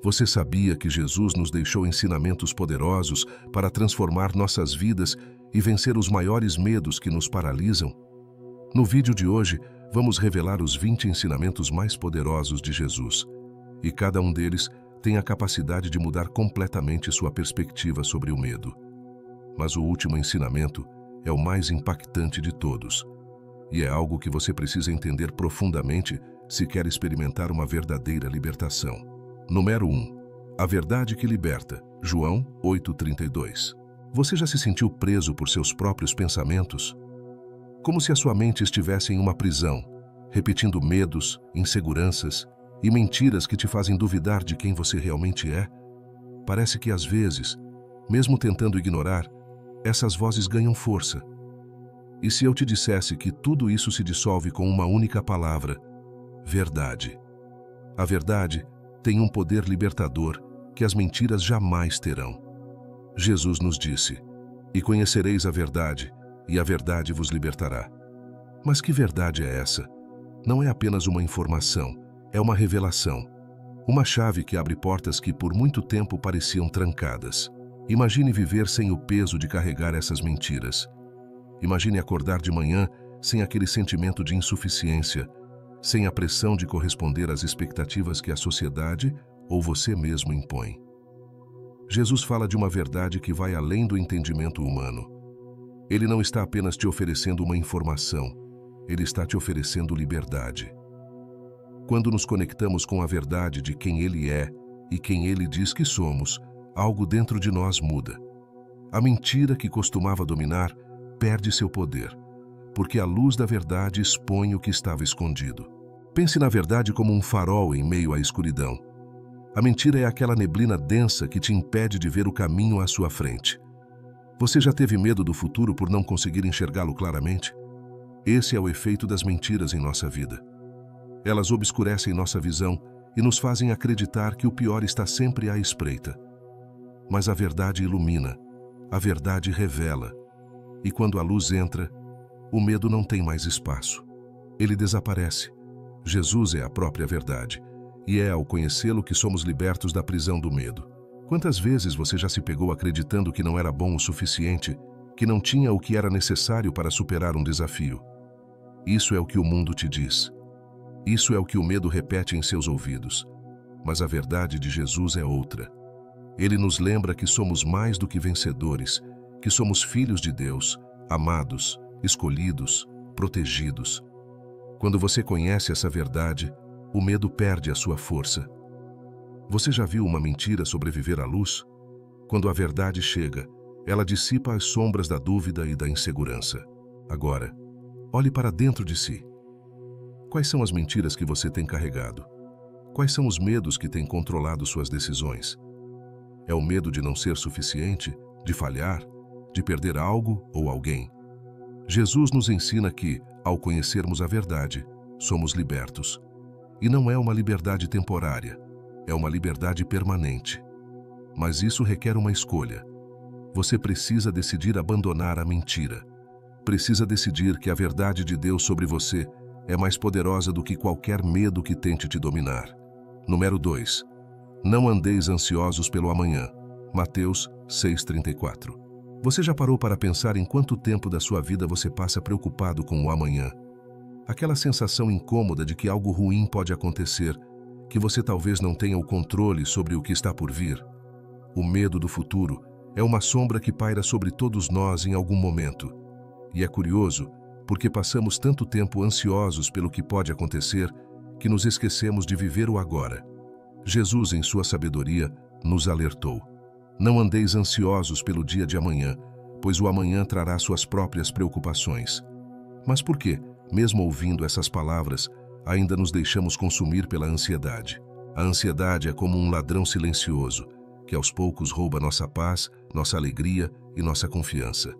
Você sabia que Jesus nos deixou ensinamentos poderosos para transformar nossas vidas e vencer os maiores medos que nos paralisam? No vídeo de hoje, vamos revelar os 20 ensinamentos mais poderosos de Jesus. E cada um deles tem a capacidade de mudar completamente sua perspectiva sobre o medo. Mas o último ensinamento é o mais impactante de todos. E é algo que você precisa entender profundamente se quer experimentar uma verdadeira libertação. Número 1. A verdade que liberta. João 8:32. Você já se sentiu preso por seus próprios pensamentos? Como se a sua mente estivesse em uma prisão, repetindo medos, inseguranças e mentiras que te fazem duvidar de quem você realmente é? Parece que às vezes, mesmo tentando ignorar, essas vozes ganham força. E se eu te dissesse que tudo isso se dissolve com uma única palavra: verdade? A verdade tem um poder libertador que as mentiras jamais terão. Jesus nos disse: "E conhecereis a verdade, e a verdade vos libertará." Mas que verdade é essa? Não é apenas uma informação, é uma revelação. Uma chave que abre portas que por muito tempo pareciam trancadas. Imagine viver sem o peso de carregar essas mentiras. Imagine acordar de manhã sem aquele sentimento de insuficiência, sem a pressão de corresponder às expectativas que a sociedade ou você mesmo impõe. Jesus fala de uma verdade que vai além do entendimento humano. Ele não está apenas te oferecendo uma informação, ele está te oferecendo liberdade. Quando nos conectamos com a verdade de quem ele é e quem ele diz que somos, algo dentro de nós muda. A mentira que costumava dominar perde seu poder, porque a luz da verdade expõe o que estava escondido. Pense na verdade como um farol em meio à escuridão. A mentira é aquela neblina densa que te impede de ver o caminho à sua frente. Você já teve medo do futuro por não conseguir enxergá-lo claramente? Esse é o efeito das mentiras em nossa vida. Elas obscurecem nossa visão e nos fazem acreditar que o pior está sempre à espreita. Mas a verdade ilumina, a verdade revela. E quando a luz entra, o medo não tem mais espaço. Ele desaparece. Jesus é a própria verdade, e é ao conhecê-lo que somos libertos da prisão do medo. Quantas vezes você já se pegou acreditando que não era bom o suficiente, que não tinha o que era necessário para superar um desafio? Isso é o que o mundo te diz. Isso é o que o medo repete em seus ouvidos. Mas a verdade de Jesus é outra. Ele nos lembra que somos mais do que vencedores, que somos filhos de Deus, amados, escolhidos, protegidos. Quando você conhece essa verdade, o medo perde a sua força. Você já viu uma mentira sobreviver à luz? Quando a verdade chega, ela dissipa as sombras da dúvida e da insegurança. Agora, olhe para dentro de si. Quais são as mentiras que você tem carregado? Quais são os medos que têm controlado suas decisões? É o medo de não ser suficiente, de falhar, de perder algo ou alguém? Jesus nos ensina que, ao conhecermos a verdade, somos libertos. E não é uma liberdade temporária, é uma liberdade permanente. Mas isso requer uma escolha. Você precisa decidir abandonar a mentira. Precisa decidir que a verdade de Deus sobre você é mais poderosa do que qualquer medo que tente te dominar. Número 2. Não andeis ansiosos pelo amanhã. Mateus 6:34. Você já parou para pensar em quanto tempo da sua vida você passa preocupado com o amanhã? Aquela sensação incômoda de que algo ruim pode acontecer, que você talvez não tenha o controle sobre o que está por vir. O medo do futuro é uma sombra que paira sobre todos nós em algum momento. E é curioso, porque passamos tanto tempo ansiosos pelo que pode acontecer, que nos esquecemos de viver o agora. Jesus, em sua sabedoria, nos alertou: não andeis ansiosos pelo dia de amanhã, pois o amanhã trará suas próprias preocupações. Mas por que, mesmo ouvindo essas palavras, ainda nos deixamos consumir pela ansiedade? A ansiedade é como um ladrão silencioso, que aos poucos rouba nossa paz, nossa alegria e nossa confiança.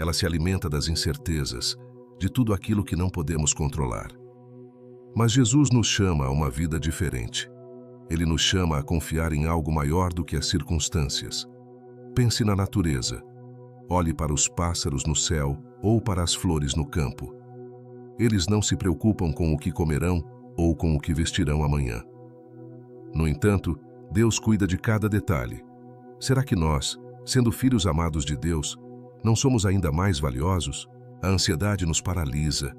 Ela se alimenta das incertezas, de tudo aquilo que não podemos controlar. Mas Jesus nos chama a uma vida diferente. Ele nos chama a confiar em algo maior do que as circunstâncias. Pense na natureza. Olhe para os pássaros no céu ou para as flores no campo. Eles não se preocupam com o que comerão ou com o que vestirão amanhã. No entanto, Deus cuida de cada detalhe. Será que nós, sendo filhos amados de Deus, não somos ainda mais valiosos? A ansiedade nos paralisa.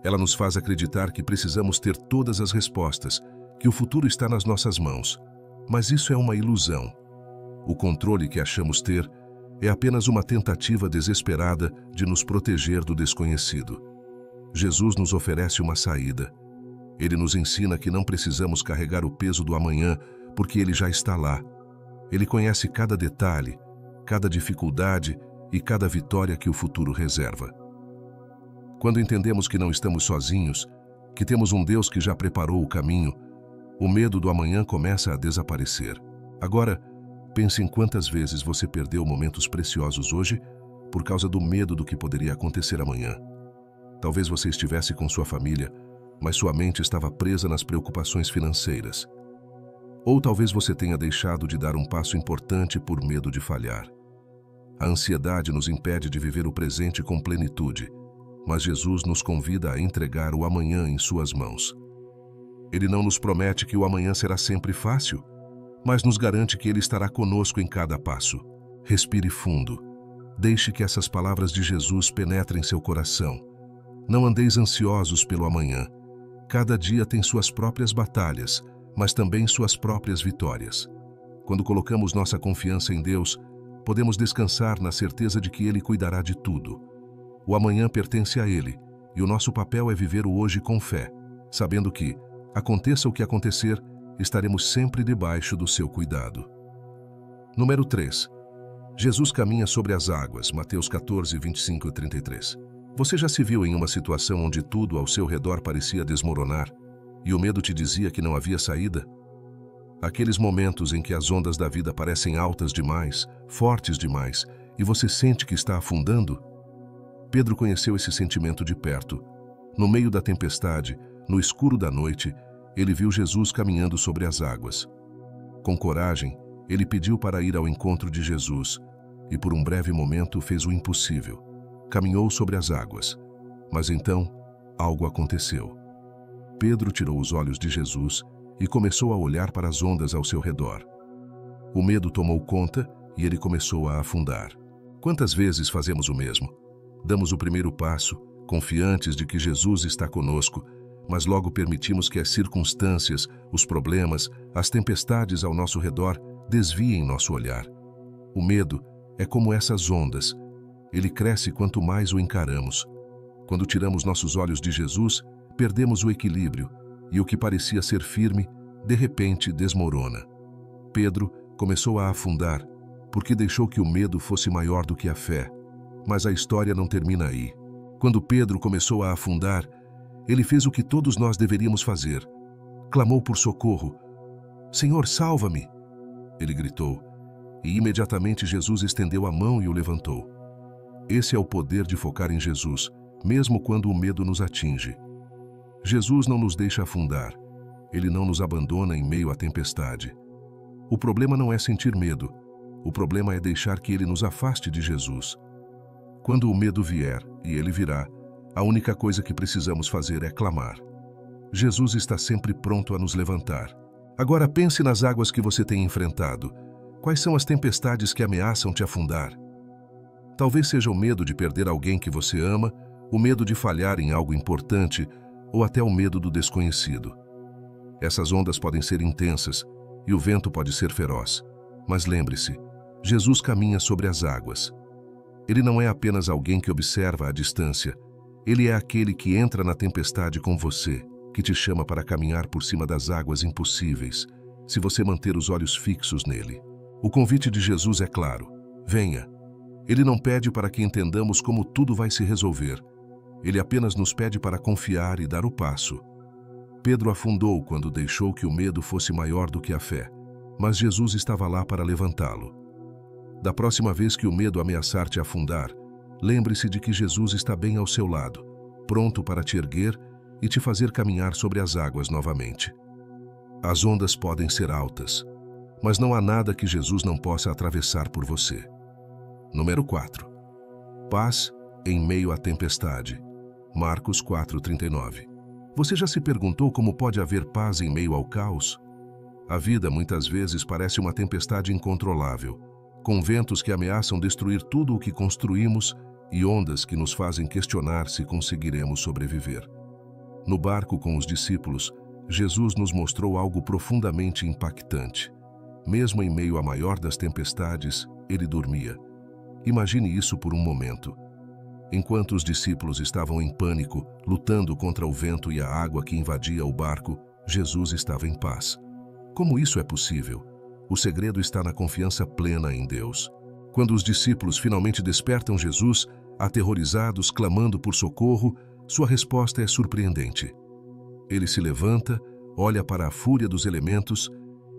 Ela nos faz acreditar que precisamos ter todas as respostas, que o futuro está nas nossas mãos. Mas isso é uma ilusão. O controle que achamos ter é apenas uma tentativa desesperada de nos proteger do desconhecido. Jesus nos oferece uma saída. Ele nos ensina que não precisamos carregar o peso do amanhã, porque ele já está lá. Ele conhece cada detalhe, cada dificuldade e cada vitória que o futuro reserva. Quando entendemos que não estamos sozinhos, que temos um Deus que já preparou o caminho, o medo do amanhã começa a desaparecer. Agora, pense em quantas vezes você perdeu momentos preciosos hoje por causa do medo do que poderia acontecer amanhã. Talvez você estivesse com sua família, mas sua mente estava presa nas preocupações financeiras. Ou talvez você tenha deixado de dar um passo importante por medo de falhar. A ansiedade nos impede de viver o presente com plenitude, mas Jesus nos convida a entregar o amanhã em suas mãos. Ele não nos promete que o amanhã será sempre fácil, mas nos garante que ele estará conosco em cada passo. Respire fundo. Deixe que essas palavras de Jesus penetrem seu coração. Não andeis ansiosos pelo amanhã. Cada dia tem suas próprias batalhas, mas também suas próprias vitórias. Quando colocamos nossa confiança em Deus, podemos descansar na certeza de que Ele cuidará de tudo. O amanhã pertence a Ele, e o nosso papel é viver o hoje com fé, sabendo que, aconteça o que acontecer, estaremos sempre debaixo do seu cuidado. Número 3. Jesus caminha sobre as águas, Mateus 14, 25 e 33. Você já se viu em uma situação onde tudo ao seu redor parecia desmoronar e o medo te dizia que não havia saída? Aqueles momentos em que as ondas da vida parecem altas demais, fortes demais, e você sente que está afundando? Pedro conheceu esse sentimento de perto. No meio da tempestade, no escuro da noite, ele viu Jesus caminhando sobre as águas. Com coragem, ele pediu para ir ao encontro de Jesus e por um breve momento fez o impossível. Caminhou sobre as águas, mas então algo aconteceu. Pedro tirou os olhos de Jesus e começou a olhar para as ondas ao seu redor. O medo tomou conta e ele começou a afundar. Quantas vezes fazemos o mesmo? Damos o primeiro passo, confiantes de que Jesus está conosco, mas logo permitimos que as circunstâncias, os problemas, as tempestades ao nosso redor desviem nosso olhar. O medo é como essas ondas. Ele cresce quanto mais o encaramos. Quando tiramos nossos olhos de Jesus, perdemos o equilíbrio, e o que parecia ser firme, de repente desmorona. Pedro começou a afundar, porque deixou que o medo fosse maior do que a fé. Mas a história não termina aí. Quando Pedro começou a afundar, ele fez o que todos nós deveríamos fazer. Clamou por socorro. "Senhor, salva-me!" Ele gritou, e imediatamente Jesus estendeu a mão e o levantou. Esse é o poder de focar em Jesus, mesmo quando o medo nos atinge. Jesus não nos deixa afundar. Ele não nos abandona em meio à tempestade. O problema não é sentir medo. O problema é deixar que ele nos afaste de Jesus. Quando o medo vier, e ele virá, a única coisa que precisamos fazer é clamar. Jesus está sempre pronto a nos levantar. Agora pense nas águas que você tem enfrentado. Quais são as tempestades que ameaçam te afundar? Talvez seja o medo de perder alguém que você ama, o medo de falhar em algo importante ou até o medo do desconhecido. Essas ondas podem ser intensas e o vento pode ser feroz. Mas lembre-se, Jesus caminha sobre as águas. Ele não é apenas alguém que observa à distância. Ele é aquele que entra na tempestade com você, que te chama para caminhar por cima das águas impossíveis, se você manter os olhos fixos nele. O convite de Jesus é claro: venha. Ele não pede para que entendamos como tudo vai se resolver. Ele apenas nos pede para confiar e dar o passo. Pedro afundou quando deixou que o medo fosse maior do que a fé, mas Jesus estava lá para levantá-lo. Da próxima vez que o medo ameaçar te afundar, lembre-se de que Jesus está bem ao seu lado, pronto para te erguer e te fazer caminhar sobre as águas novamente. As ondas podem ser altas, mas não há nada que Jesus não possa atravessar por você. Número 4. Paz em meio à tempestade. Marcos 4:39. Você já se perguntou como pode haver paz em meio ao caos? A vida muitas vezes parece uma tempestade incontrolável, com ventos que ameaçam destruir tudo o que construímos e ondas que nos fazem questionar se conseguiremos sobreviver. No barco com os discípulos, Jesus nos mostrou algo profundamente impactante. Mesmo em meio à maior das tempestades, ele dormia. Imagine isso por um momento. Enquanto os discípulos estavam em pânico, lutando contra o vento e a água que invadia o barco, Jesus estava em paz. Como isso é possível? O segredo está na confiança plena em Deus. Quando os discípulos finalmente despertam Jesus, aterrorizados, clamando por socorro, sua resposta é surpreendente. Ele se levanta, olha para a fúria dos elementos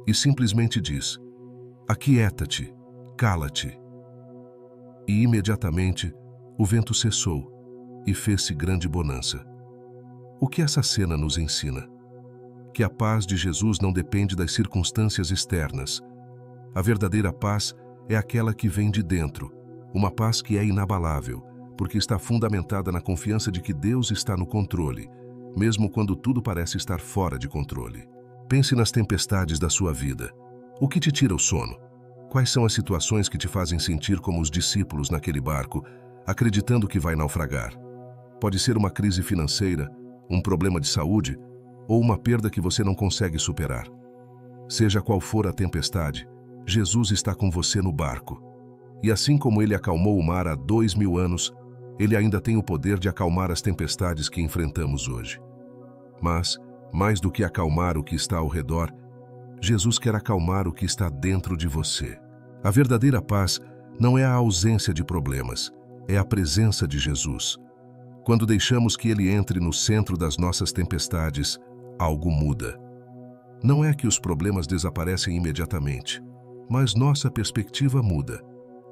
e simplesmente diz: "Aquieta-te, cala-te." E imediatamente o vento cessou e fez-se grande bonança. O que essa cena nos ensina? Que a paz de Jesus não depende das circunstâncias externas. A verdadeira paz é aquela que vem de dentro, uma paz que é inabalável, porque está fundamentada na confiança de que Deus está no controle, mesmo quando tudo parece estar fora de controle. Pense nas tempestades da sua vida. O que te tira o sono? Quais são as situações que te fazem sentir como os discípulos naquele barco, acreditando que vai naufragar? Pode ser uma crise financeira, um problema de saúde ou uma perda que você não consegue superar. Seja qual for a tempestade, Jesus está com você no barco. E assim como ele acalmou o mar há 2000 anos, ele ainda tem o poder de acalmar as tempestades que enfrentamos hoje. Mas, mais do que acalmar o que está ao redor, Jesus quer acalmar o que está dentro de você. A verdadeira paz não é a ausência de problemas, é a presença de Jesus. Quando deixamos que ele entre no centro das nossas tempestades, algo muda. Não é que os problemas desaparecem imediatamente, mas nossa perspectiva muda.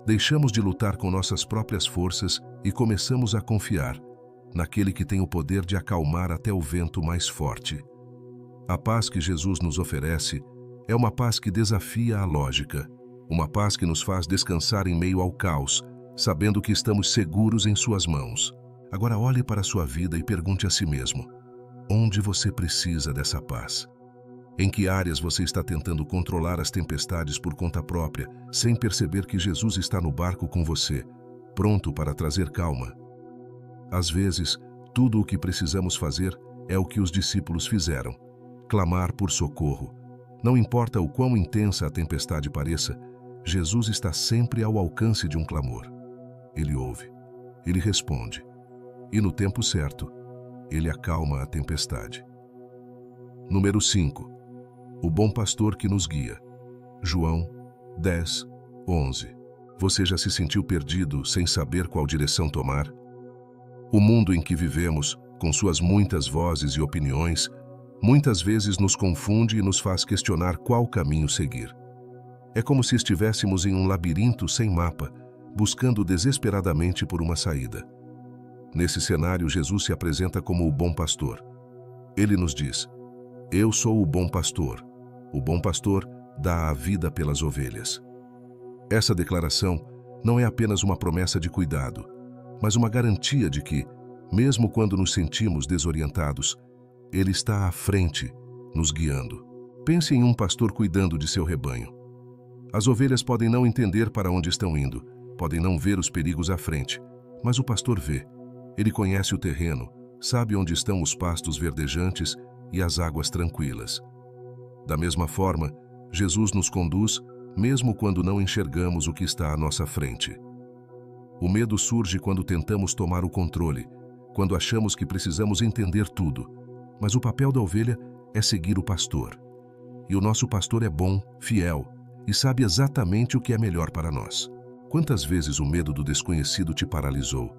Deixamos de lutar com nossas próprias forças e começamos a confiar naquele que tem o poder de acalmar até o vento mais forte. A paz que Jesus nos oferece é uma paz que desafia a lógica, uma paz que nos faz descansar em meio ao caos, sabendo que estamos seguros em suas mãos. Agora olhe para a sua vida e pergunte a si mesmo: onde você precisa dessa paz? Em que áreas você está tentando controlar as tempestades por conta própria, sem perceber que Jesus está no barco com você, pronto para trazer calma? Às vezes, tudo o que precisamos fazer é o que os discípulos fizeram: clamar por socorro. Não importa o quão intensa a tempestade pareça, Jesus está sempre ao alcance de um clamor. Ele ouve, ele responde, e no tempo certo, ele acalma a tempestade. Número 5. O bom pastor que nos guia. João 10, 11. Você já se sentiu perdido sem saber qual direção tomar? O mundo em que vivemos, com suas muitas vozes e opiniões, muitas vezes nos confunde e nos faz questionar qual caminho seguir. É como se estivéssemos em um labirinto sem mapa, buscando desesperadamente por uma saída. Nesse cenário, Jesus se apresenta como o bom pastor. Ele nos diz: "Eu sou o bom pastor. O bom pastor dá a vida pelas ovelhas." Essa declaração não é apenas uma promessa de cuidado, mas uma garantia de que, mesmo quando nos sentimos desorientados, ele está à frente, nos guiando. Pense em um pastor cuidando de seu rebanho. As ovelhas podem não entender para onde estão indo, podem não ver os perigos à frente, mas o pastor vê. Ele conhece o terreno, sabe onde estão os pastos verdejantes e as águas tranquilas. Da mesma forma, Jesus nos conduz, mesmo quando não enxergamos o que está à nossa frente. O medo surge quando tentamos tomar o controle, quando achamos que precisamos entender tudo, mas o papel da ovelha é seguir o pastor. E o nosso pastor é bom, fiel e sabe exatamente o que é melhor para nós. Quantas vezes o medo do desconhecido te paralisou?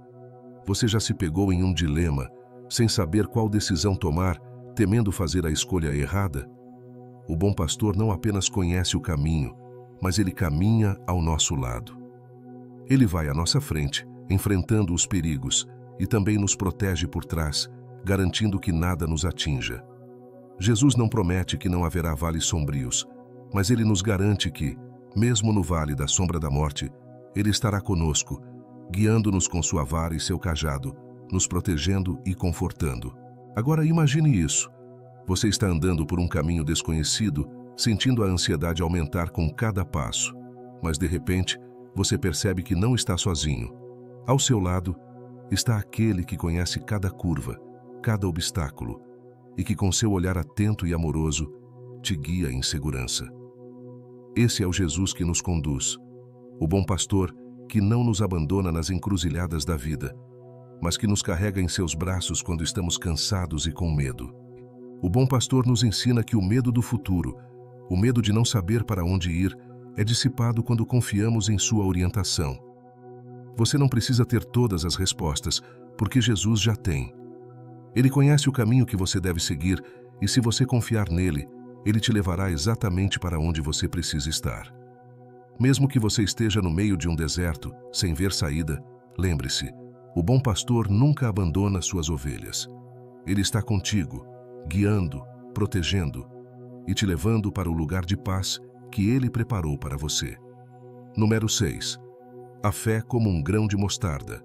Você já se pegou em um dilema, sem saber qual decisão tomar, temendo fazer a escolha errada? O bom pastor não apenas conhece o caminho, mas ele caminha ao nosso lado. Ele vai à nossa frente, enfrentando os perigos, e também nos protege por trás, garantindo que nada nos atinja. Jesus não promete que não haverá vales sombrios, mas ele nos garante que, mesmo no vale da sombra da morte, ele estará conosco, guiando-nos com sua vara e seu cajado, nos protegendo e confortando. Agora imagine isso. Você está andando por um caminho desconhecido sentindo a ansiedade aumentar com cada passo. Mas de repente, você percebe que não está sozinho. Ao seu lado está aquele que conhece cada curva, cada obstáculo, e que com seu olhar atento e amoroso te guia em segurança. Esse é o Jesus que nos conduz, o bom pastor que não nos abandona nas encruzilhadas da vida, mas que nos carrega em seus braços quando estamos cansados e com medo. O bom pastor nos ensina que o medo do futuro, o medo de não saber para onde ir, é dissipado quando confiamos em sua orientação. Você não precisa ter todas as respostas, porque Jesus já tem. Ele conhece o caminho que você deve seguir e, se você confiar nele, ele te levará exatamente para onde você precisa estar. Mesmo que você esteja no meio de um deserto, sem ver saída, lembre-se, o bom pastor nunca abandona suas ovelhas. Ele está contigo, guiando, protegendo e te levando para o lugar de paz que ele preparou para você. Número 6. A fé como um grão de mostarda.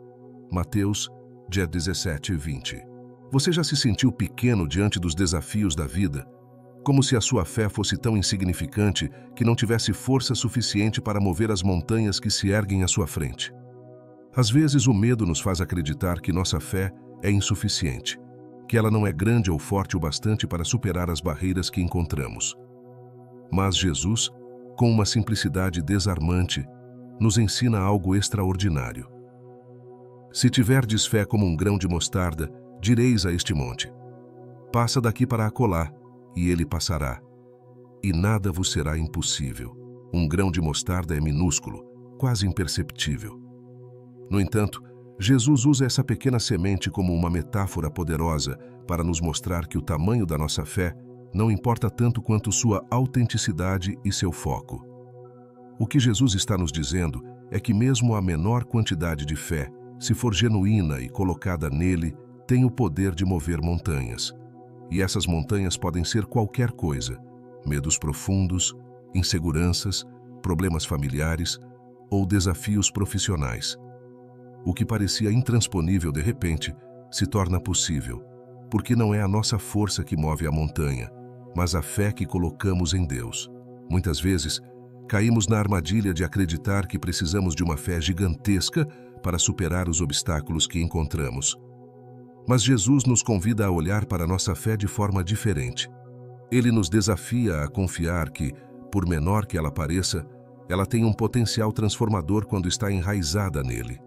Mateus 17:20. Você já se sentiu pequeno diante dos desafios da vida? Como se a sua fé fosse tão insignificante que não tivesse força suficiente para mover as montanhas que se erguem à sua frente. Às vezes o medo nos faz acreditar que nossa fé é insuficiente, que ela não é grande ou forte o bastante para superar as barreiras que encontramos. Mas Jesus, com uma simplicidade desarmante, nos ensina algo extraordinário. Se tiverdes fé como um grão de mostarda, direis a este monte: passa daqui para acolá, e ele passará. E nada vos será impossível. Um grão de mostarda é minúsculo, quase imperceptível. No entanto, Jesus usa essa pequena semente como uma metáfora poderosa para nos mostrar que o tamanho da nossa fé não importa tanto quanto sua autenticidade e seu foco. O que Jesus está nos dizendo é que mesmo a menor quantidade de fé, se for genuína e colocada nele, tem o poder de mover montanhas. E essas montanhas podem ser qualquer coisa: medos profundos, inseguranças, problemas familiares ou desafios profissionais. O que parecia intransponível de repente se torna possível, porque não é a nossa força que move a montanha, mas a fé que colocamos em Deus. Muitas vezes, caímos na armadilha de acreditar que precisamos de uma fé gigantesca para superar os obstáculos que encontramos. Mas Jesus nos convida a olhar para nossa fé de forma diferente. Ele nos desafia a confiar que, por menor que ela pareça, ela tem um potencial transformador quando está enraizada nele.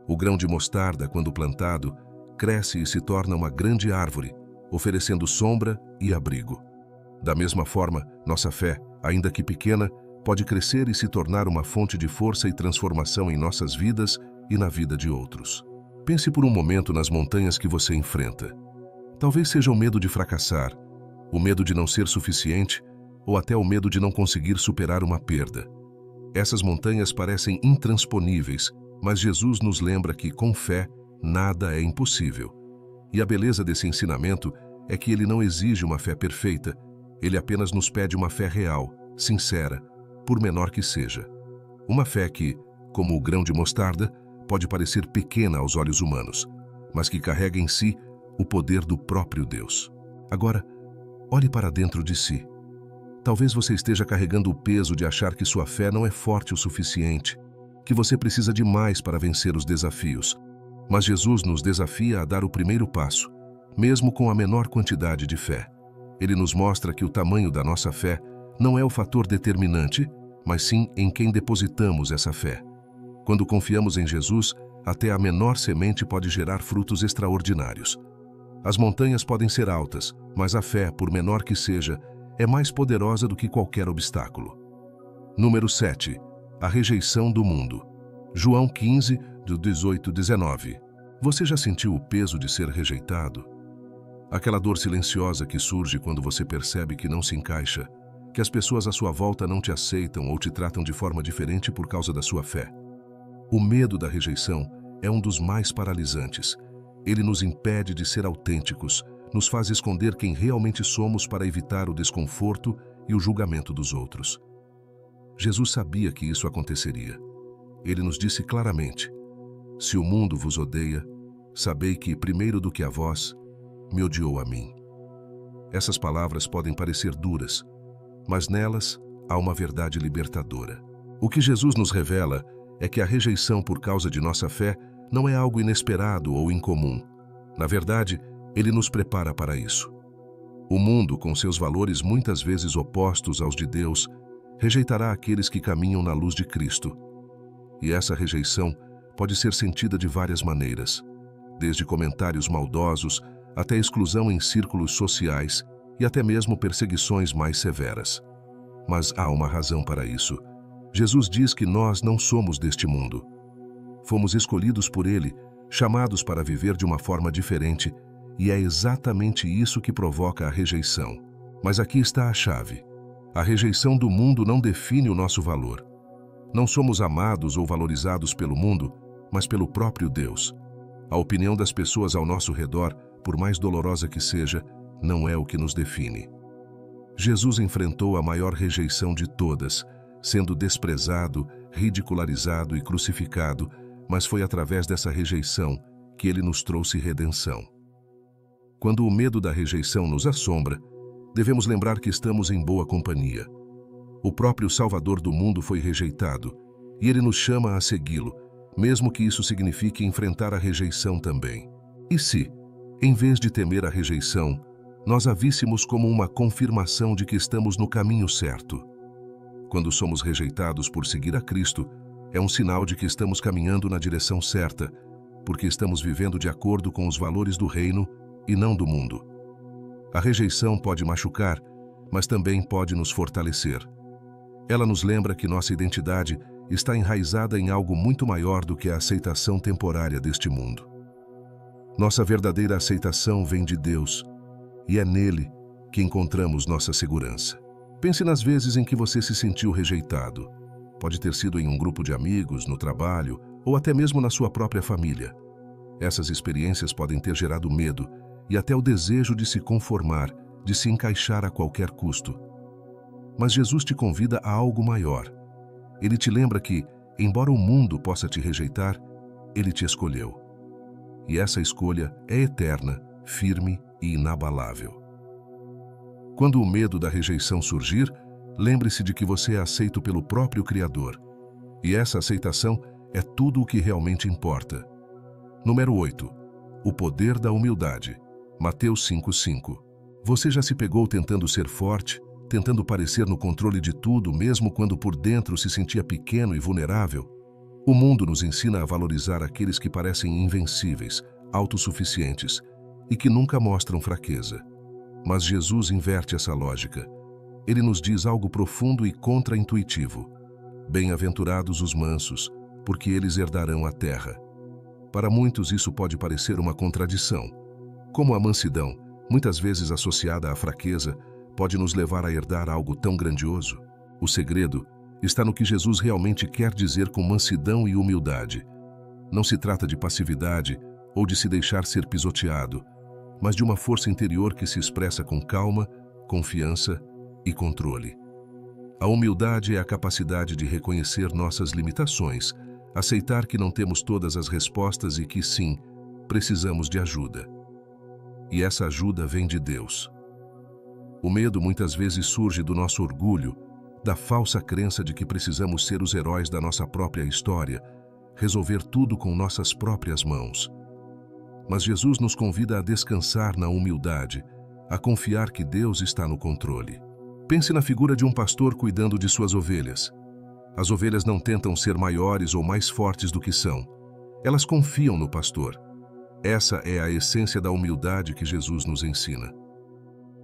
O grão de mostarda, quando plantado, cresce e se torna uma grande árvore, oferecendo sombra e abrigo. Da mesma forma, nossa fé, ainda que pequena, pode crescer e se tornar uma fonte de força e transformação em nossas vidas e na vida de outros. Pense por um momento nas montanhas que você enfrenta. Talvez seja o medo de fracassar, o medo de não ser suficiente ou até o medo de não conseguir superar uma perda. Essas montanhas parecem intransponíveis, mas Jesus nos lembra que, com fé, nada é impossível. E a beleza desse ensinamento é que ele não exige uma fé perfeita, ele apenas nos pede uma fé real, sincera, por menor que seja. Uma fé que, como o grão de mostarda, pode parecer pequena aos olhos humanos, mas que carrega em si o poder do próprio Deus. Agora, olhe para dentro de si. Talvez você esteja carregando o peso de achar que sua fé não é forte o suficiente, que você precisa de mais para vencer os desafios. Mas Jesus nos desafia a dar o primeiro passo, mesmo com a menor quantidade de fé. Ele nos mostra que o tamanho da nossa fé não é o fator determinante, mas sim em quem depositamos essa fé. Quando confiamos em Jesus, até a menor semente pode gerar frutos extraordinários. As montanhas podem ser altas, mas a fé, por menor que seja, é mais poderosa do que qualquer obstáculo. Número 7. A rejeição do mundo. João 15, do 18-19. Você já sentiu o peso de ser rejeitado? Aquela dor silenciosa que surge quando você percebe que não se encaixa, que as pessoas à sua volta não te aceitam ou te tratam de forma diferente por causa da sua fé. O medo da rejeição é um dos mais paralisantes. Ele nos impede de ser autênticos, nos faz esconder quem realmente somos para evitar o desconforto e o julgamento dos outros. Jesus sabia que isso aconteceria. Ele nos disse claramente: se o mundo vos odeia, sabei que, primeiro do que a vós, me odiou a mim. Essas palavras podem parecer duras, mas nelas há uma verdade libertadora. O que Jesus nos revela é que a rejeição por causa de nossa fé não é algo inesperado ou incomum. Na verdade, ele nos prepara para isso. O mundo, com seus valores muitas vezes opostos aos de Deus, rejeitará aqueles que caminham na luz de Cristo. E essa rejeição pode ser sentida de várias maneiras, desde comentários maldosos até exclusão em círculos sociais e até mesmo perseguições mais severas. Mas há uma razão para isso. Jesus diz que nós não somos deste mundo. Fomos escolhidos por Ele, chamados para viver de uma forma diferente, e é exatamente isso que provoca a rejeição. Mas aqui está a chave. A rejeição do mundo não define o nosso valor. Não somos amados ou valorizados pelo mundo, mas pelo próprio Deus. A opinião das pessoas ao nosso redor, por mais dolorosa que seja, não é o que nos define. Jesus enfrentou a maior rejeição de todas, sendo desprezado, ridicularizado e crucificado, mas foi através dessa rejeição que ele nos trouxe redenção. Quando o medo da rejeição nos assombra, devemos lembrar que estamos em boa companhia. O próprio Salvador do mundo foi rejeitado, e ele nos chama a segui-lo, mesmo que isso signifique enfrentar a rejeição também. E se, em vez de temer a rejeição, nós a víssemos como uma confirmação de que estamos no caminho certo? Quando somos rejeitados por seguir a Cristo, é um sinal de que estamos caminhando na direção certa, porque estamos vivendo de acordo com os valores do reino e não do mundo. A rejeição pode machucar, mas também pode nos fortalecer. Ela nos lembra que nossa identidade está enraizada em algo muito maior do que a aceitação temporária deste mundo. Nossa verdadeira aceitação vem de Deus, e é nele que encontramos nossa segurança. Pense nas vezes em que você se sentiu rejeitado. Pode ter sido em um grupo de amigos, no trabalho, ou até mesmo na sua própria família. Essas experiências podem ter gerado medo e até o desejo de se conformar, de se encaixar a qualquer custo. Mas Jesus te convida a algo maior. Ele te lembra que, embora o mundo possa te rejeitar, ele te escolheu. E essa escolha é eterna, firme e inabalável. Quando o medo da rejeição surgir, lembre-se de que você é aceito pelo próprio Criador. E essa aceitação é tudo o que realmente importa. Número 8. O poder da humildade. Mateus 5:5. Você já se pegou tentando ser forte, tentando parecer no controle de tudo, mesmo quando por dentro se sentia pequeno e vulnerável? O mundo nos ensina a valorizar aqueles que parecem invencíveis, autossuficientes e que nunca mostram fraqueza. Mas Jesus inverte essa lógica. Ele nos diz algo profundo e contra-intuitivo. Bem-aventurados os mansos, porque eles herdarão a terra. Para muitos isso pode parecer uma contradição. Como a mansidão, muitas vezes associada à fraqueza, pode nos levar a herdar algo tão grandioso? O segredo está no que Jesus realmente quer dizer com mansidão e humildade. Não se trata de passividade ou de se deixar ser pisoteado, mas de uma força interior que se expressa com calma, confiança e controle. A humildade é a capacidade de reconhecer nossas limitações, aceitar que não temos todas as respostas e que, sim, precisamos de ajuda. E essa ajuda vem de Deus. O medo muitas vezes surge do nosso orgulho, da falsa crença de que precisamos ser os heróis da nossa própria história, resolver tudo com nossas próprias mãos. Mas Jesus nos convida a descansar na humildade, a confiar que Deus está no controle. Pense na figura de um pastor cuidando de suas ovelhas. As ovelhas não tentam ser maiores ou mais fortes do que são. Elas confiam no pastor. Essa é a essência da humildade que Jesus nos ensina.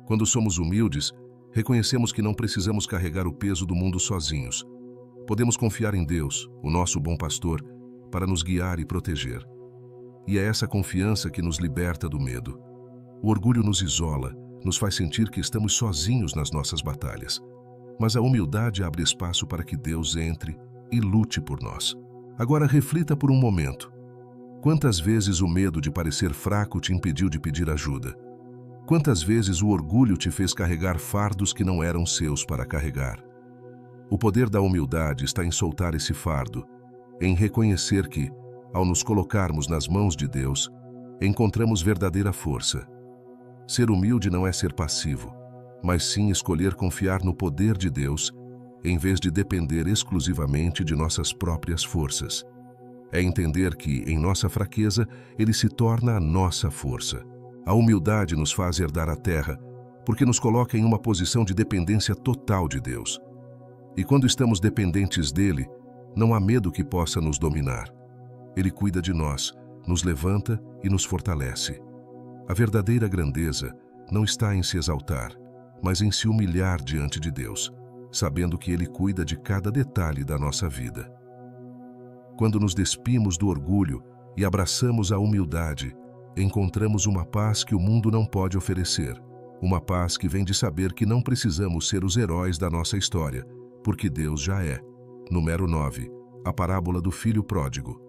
Quando somos humildes, reconhecemos que não precisamos carregar o peso do mundo sozinhos. Podemos confiar em Deus, o nosso bom pastor, para nos guiar e proteger. E é essa confiança que nos liberta do medo. O orgulho nos isola, nos faz sentir que estamos sozinhos nas nossas batalhas. Mas a humildade abre espaço para que Deus entre e lute por nós. Agora reflita por um momento. Quantas vezes o medo de parecer fraco te impediu de pedir ajuda? Quantas vezes o orgulho te fez carregar fardos que não eram seus para carregar? O poder da humildade está em soltar esse fardo, em reconhecer que, ao nos colocarmos nas mãos de Deus, encontramos verdadeira força. Ser humilde não é ser passivo, mas sim escolher confiar no poder de Deus, em vez de depender exclusivamente de nossas próprias forças. É entender que, em nossa fraqueza, Ele se torna a nossa força. A humildade nos faz herdar a terra, porque nos coloca em uma posição de dependência total de Deus. E quando estamos dependentes dEle, não há medo que possa nos dominar. Ele cuida de nós, nos levanta e nos fortalece. A verdadeira grandeza não está em se exaltar, mas em se humilhar diante de Deus, sabendo que Ele cuida de cada detalhe da nossa vida. Quando nos despimos do orgulho e abraçamos a humildade, encontramos uma paz que o mundo não pode oferecer. Uma paz que vem de saber que não precisamos ser os heróis da nossa história, porque Deus já é. Número 9. A parábola do filho pródigo.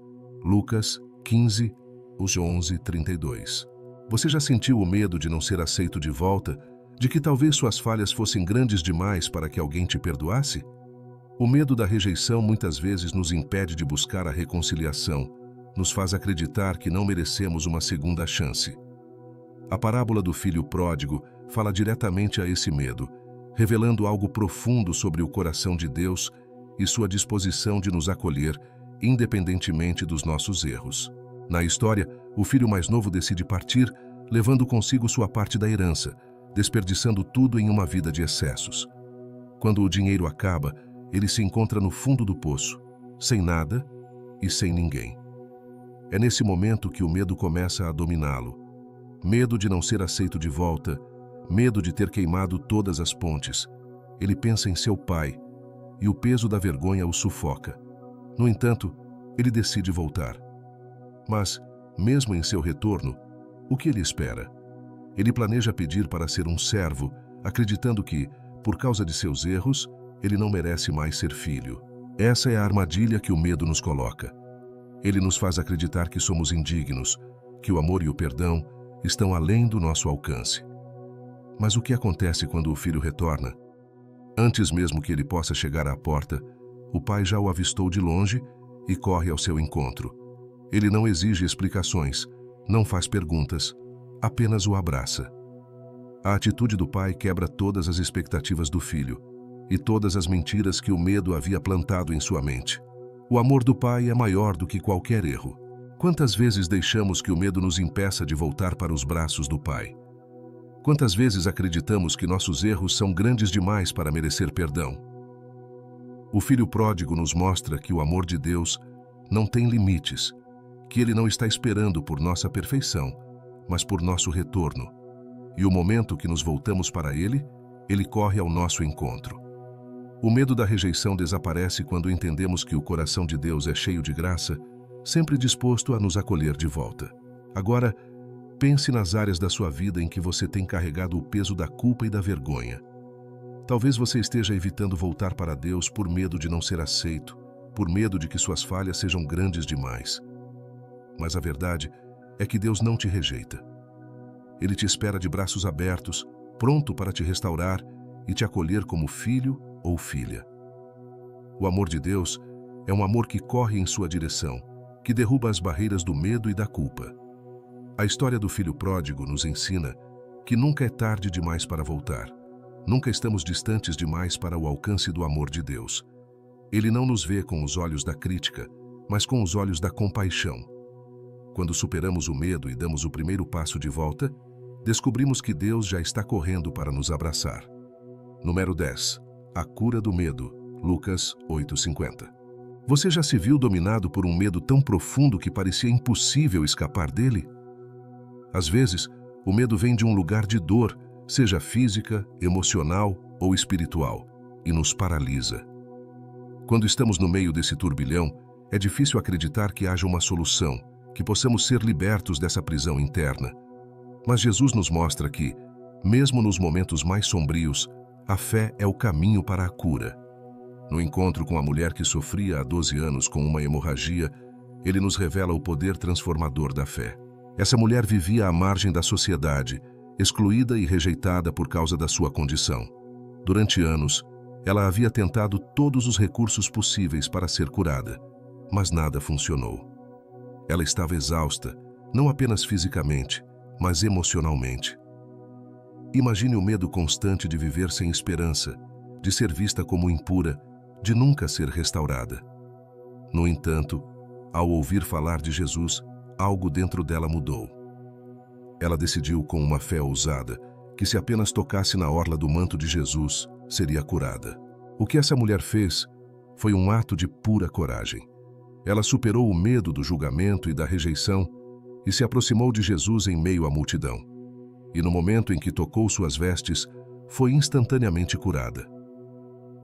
Lucas 15, 11:32. Você já sentiu o medo de não ser aceito de volta? De que talvez suas falhas fossem grandes demais para que alguém te perdoasse? O medo da rejeição muitas vezes nos impede de buscar a reconciliação, nos faz acreditar que não merecemos uma segunda chance. A parábola do filho pródigo fala diretamente a esse medo, revelando algo profundo sobre o coração de Deus e sua disposição de nos acolher, independentemente dos nossos erros. Na história, o filho mais novo decide partir, levando consigo sua parte da herança, desperdiçando tudo em uma vida de excessos. Quando o dinheiro acaba, ele se encontra no fundo do poço, sem nada e sem ninguém. É nesse momento que o medo começa a dominá-lo. Medo de não ser aceito de volta, medo de ter queimado todas as pontes. Ele pensa em seu pai, e o peso da vergonha o sufoca. No entanto, ele decide voltar. Mas, mesmo em seu retorno, o que ele espera? Ele planeja pedir para ser um servo, acreditando que, por causa de seus erros, ele não merece mais ser filho. Essa é a armadilha que o medo nos coloca. Ele nos faz acreditar que somos indignos, que o amor e o perdão estão além do nosso alcance. Mas o que acontece quando o filho retorna? Antes mesmo que ele possa chegar à porta, o pai já o avistou de longe e corre ao seu encontro. Ele não exige explicações, não faz perguntas, apenas o abraça. A atitude do pai quebra todas as expectativas do filho e todas as mentiras que o medo havia plantado em sua mente. O amor do pai é maior do que qualquer erro. Quantas vezes deixamos que o medo nos impeça de voltar para os braços do pai? Quantas vezes acreditamos que nossos erros são grandes demais para merecer perdão? O filho pródigo nos mostra que o amor de Deus não tem limites, que Ele não está esperando por nossa perfeição, mas por nosso retorno. E o momento que nos voltamos para Ele, Ele corre ao nosso encontro. O medo da rejeição desaparece quando entendemos que o coração de Deus é cheio de graça, sempre disposto a nos acolher de volta. Agora, pense nas áreas da sua vida em que você tem carregado o peso da culpa e da vergonha. Talvez você esteja evitando voltar para Deus por medo de não ser aceito, por medo de que suas falhas sejam grandes demais. Mas a verdade é que Deus não te rejeita. Ele te espera de braços abertos, pronto para te restaurar e te acolher como filho ou filha. O amor de Deus é um amor que corre em sua direção, que derruba as barreiras do medo e da culpa. A história do filho pródigo nos ensina que nunca é tarde demais para voltar. Nunca estamos distantes demais para o alcance do amor de Deus. Ele não nos vê com os olhos da crítica, mas com os olhos da compaixão. Quando superamos o medo e damos o primeiro passo de volta, descobrimos que Deus já está correndo para nos abraçar. Número 10. A cura do medo. Lucas 8:50. Você já se viu dominado por um medo tão profundo que parecia impossível escapar dele? Às vezes, o medo vem de um lugar de dor, seja física, emocional ou espiritual, e nos paralisa. Quando estamos no meio desse turbilhão, é difícil acreditar que haja uma solução, que possamos ser libertos dessa prisão interna. Mas Jesus nos mostra que, mesmo nos momentos mais sombrios, a fé é o caminho para a cura. No encontro com a mulher que sofria há 12 anos com uma hemorragia, ele nos revela o poder transformador da fé. Essa mulher vivia à margem da sociedade, excluída e rejeitada por causa da sua condição. Durante anos, ela havia tentado todos os recursos possíveis para ser curada, mas nada funcionou. Ela estava exausta, não apenas fisicamente, mas emocionalmente. Imagine o medo constante de viver sem esperança, de ser vista como impura, de nunca ser restaurada. No entanto, ao ouvir falar de Jesus, algo dentro dela mudou. Ela decidiu com uma fé ousada que se apenas tocasse na orla do manto de Jesus, seria curada. O que essa mulher fez foi um ato de pura coragem. Ela superou o medo do julgamento e da rejeição e se aproximou de Jesus em meio à multidão. E no momento em que tocou suas vestes, foi instantaneamente curada.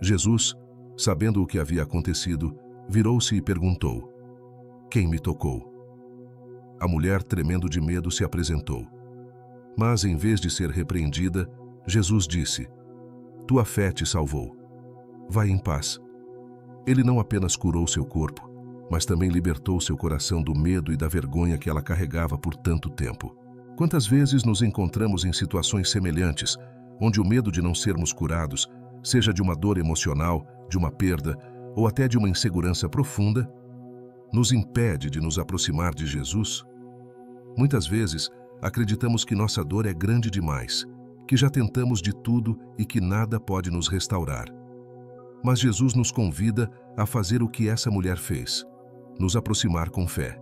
Jesus, sabendo o que havia acontecido, virou-se e perguntou: "Quem me tocou?" A mulher, tremendo de medo, se apresentou. Mas, em vez de ser repreendida, Jesus disse: "Tua fé te salvou. Vai em paz." Ele não apenas curou seu corpo, mas também libertou seu coração do medo e da vergonha que ela carregava por tanto tempo. Quantas vezes nos encontramos em situações semelhantes, onde o medo de não sermos curados, seja de uma dor emocional, de uma perda ou até de uma insegurança profunda, nos impede de nos aproximar de Jesus? Muitas vezes, acreditamos que nossa dor é grande demais, que já tentamos de tudo e que nada pode nos restaurar. Mas Jesus nos convida a fazer o que essa mulher fez, nos aproximar com fé.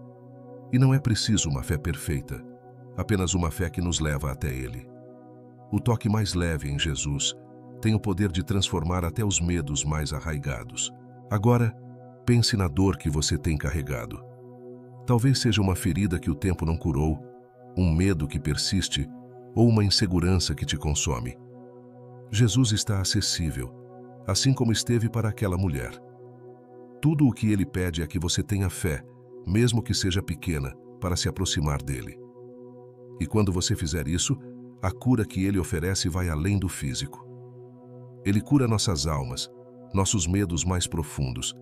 E não é preciso uma fé perfeita, apenas uma fé que nos leva até Ele. O toque mais leve em Jesus tem o poder de transformar até os medos mais arraigados. Agora, pense na dor que você tem carregado. Talvez seja uma ferida que o tempo não curou, um medo que persiste ou uma insegurança que te consome. Jesus está acessível, assim como esteve para aquela mulher. Tudo o que Ele pede é que você tenha fé, mesmo que seja pequena, para se aproximar dEle. E quando você fizer isso, a cura que Ele oferece vai além do físico. Ele cura nossas almas, nossos medos mais profundos,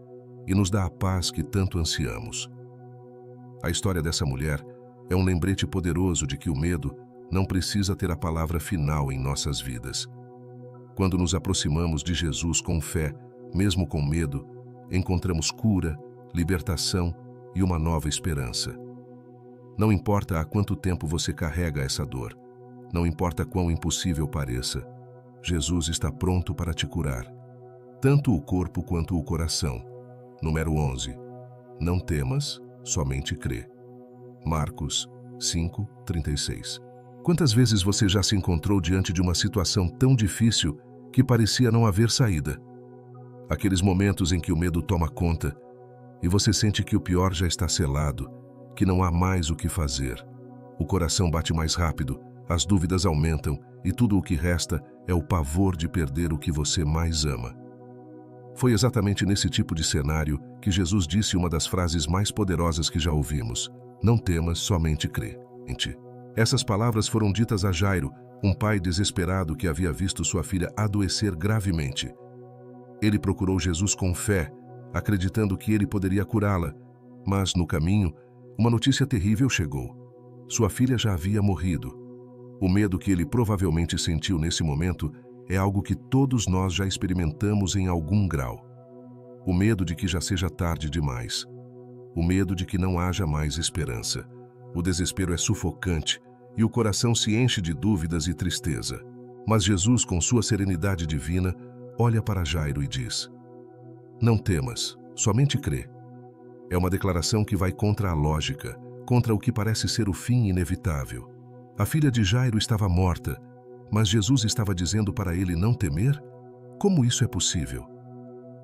e nos dá a paz que tanto ansiamos. A história dessa mulher é um lembrete poderoso de que o medo não precisa ter a palavra final em nossas vidas. Quando nos aproximamos de Jesus com fé, mesmo com medo, encontramos cura, libertação e uma nova esperança. Não importa há quanto tempo você carrega essa dor, não importa quão impossível pareça, Jesus está pronto para te curar, tanto o corpo quanto o coração. Número 11. Não temas, somente crê. Marcos 5:36. Quantas vezes você já se encontrou diante de uma situação tão difícil que parecia não haver saída? Aqueles momentos em que o medo toma conta e você sente que o pior já está selado, que não há mais o que fazer. O coração bate mais rápido, as dúvidas aumentam e tudo o que resta é o pavor de perder o que você mais ama. Foi exatamente nesse tipo de cenário que Jesus disse uma das frases mais poderosas que já ouvimos: "Não temas, somente crê." Essas palavras foram ditas a Jairo, um pai desesperado que havia visto sua filha adoecer gravemente. Ele procurou Jesus com fé, acreditando que ele poderia curá-la, mas no caminho, uma notícia terrível chegou. Sua filha já havia morrido. O medo que ele provavelmente sentiu nesse momento é algo que todos nós já experimentamos em algum grau. O medo de que já seja tarde demais. O medo de que não haja mais esperança. O desespero é sufocante e o coração se enche de dúvidas e tristeza. Mas Jesus, com sua serenidade divina, olha para Jairo e diz: "Não temas, somente crê." É uma declaração que vai contra a lógica, contra o que parece ser o fim inevitável. A filha de Jairo estava morta, mas Jesus estava dizendo para ele não temer? Como isso é possível?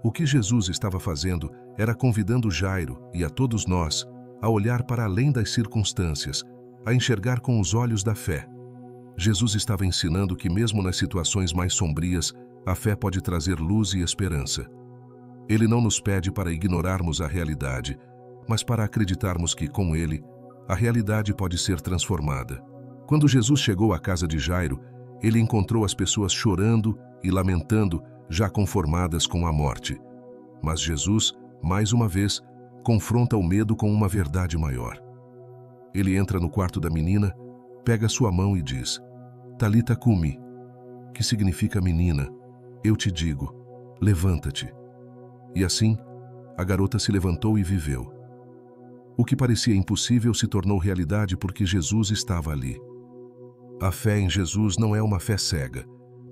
O que Jesus estava fazendo era convidando Jairo e a todos nós a olhar para além das circunstâncias, a enxergar com os olhos da fé. Jesus estava ensinando que mesmo nas situações mais sombrias, a fé pode trazer luz e esperança. Ele não nos pede para ignorarmos a realidade, mas para acreditarmos que, com Ele, a realidade pode ser transformada. Quando Jesus chegou à casa de Jairo, ele encontrou as pessoas chorando e lamentando, já conformadas com a morte. Mas Jesus, mais uma vez, confronta o medo com uma verdade maior. Ele entra no quarto da menina, pega sua mão e diz: "Talita cumi", que significa menina, eu te digo, levanta-te. E assim, a garota se levantou e viveu. O que parecia impossível se tornou realidade porque Jesus estava ali. A fé em Jesus não é uma fé cega,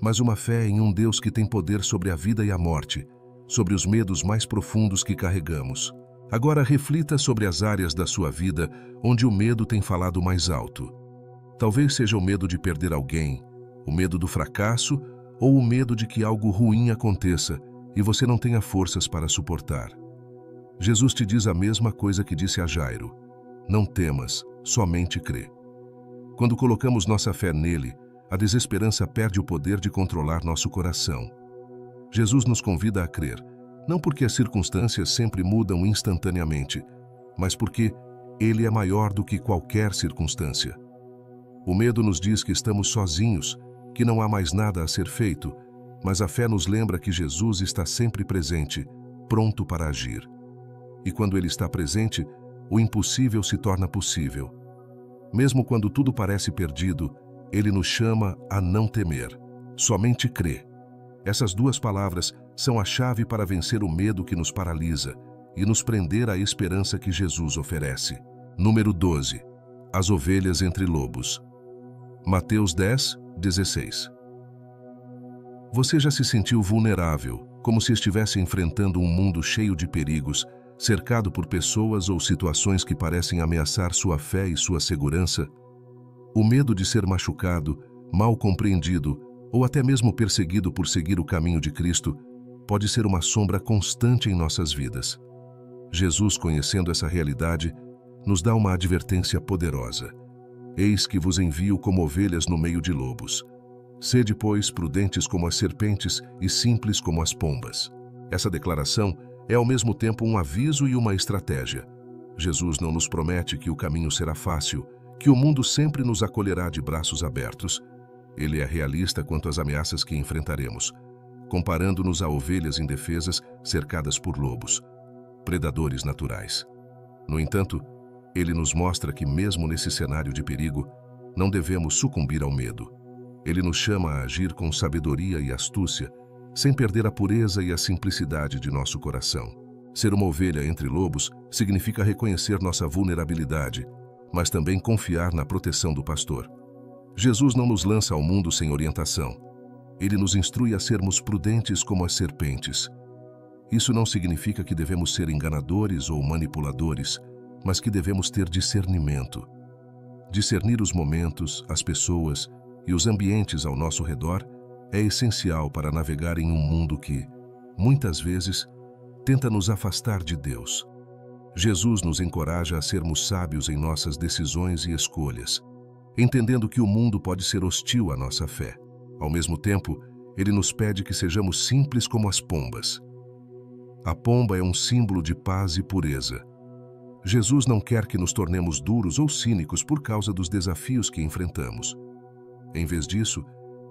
mas uma fé em um Deus que tem poder sobre a vida e a morte, sobre os medos mais profundos que carregamos. Agora reflita sobre as áreas da sua vida onde o medo tem falado mais alto. Talvez seja o medo de perder alguém, o medo do fracasso ou o medo de que algo ruim aconteça e você não tenha forças para suportar. Jesus te diz a mesma coisa que disse a Jairo: não temas, somente crê. Quando colocamos nossa fé nele, a desesperança perde o poder de controlar nosso coração. Jesus nos convida a crer, não porque as circunstâncias sempre mudam instantaneamente, mas porque ele é maior do que qualquer circunstância. O medo nos diz que estamos sozinhos, que não há mais nada a ser feito, mas a fé nos lembra que Jesus está sempre presente, pronto para agir. E quando ele está presente, o impossível se torna possível. Mesmo quando tudo parece perdido, ele nos chama a não temer, somente crê. Essas duas palavras são a chave para vencer o medo que nos paralisa e nos prender à esperança que Jesus oferece. Número 12. As ovelhas entre lobos. Mateus 10, 16. Você já se sentiu vulnerável, como se estivesse enfrentando um mundo cheio de perigos, cercado por pessoas ou situações que parecem ameaçar sua fé e sua segurança? O medo de ser machucado, mal compreendido ou até mesmo perseguido por seguir o caminho de Cristo pode ser uma sombra constante em nossas vidas. Jesus, conhecendo essa realidade, nos dá uma advertência poderosa. Eis que vos envio como ovelhas no meio de lobos. Sede, pois, prudentes como as serpentes e simples como as pombas. Essa declaração é ao mesmo tempo um aviso e uma estratégia. Jesus não nos promete que o caminho será fácil, que o mundo sempre nos acolherá de braços abertos. Ele é realista quanto às ameaças que enfrentaremos, comparando-nos a ovelhas indefesas cercadas por lobos, predadores naturais. No entanto, ele nos mostra que mesmo nesse cenário de perigo, não devemos sucumbir ao medo. Ele nos chama a agir com sabedoria e astúcia, sem perder a pureza e a simplicidade de nosso coração. Ser uma ovelha entre lobos significa reconhecer nossa vulnerabilidade, mas também confiar na proteção do pastor. Jesus não nos lança ao mundo sem orientação. Ele nos instrui a sermos prudentes como as serpentes. Isso não significa que devemos ser enganadores ou manipuladores, mas que devemos ter discernimento. Discernir os momentos, as pessoas e os ambientes ao nosso redor é essencial para navegar em um mundo que, muitas vezes, tenta nos afastar de Deus. Jesus nos encoraja a sermos sábios em nossas decisões e escolhas, entendendo que o mundo pode ser hostil à nossa fé. Ao mesmo tempo, ele nos pede que sejamos simples como as pombas. A pomba é um símbolo de paz e pureza. Jesus não quer que nos tornemos duros ou cínicos por causa dos desafios que enfrentamos. Em vez disso,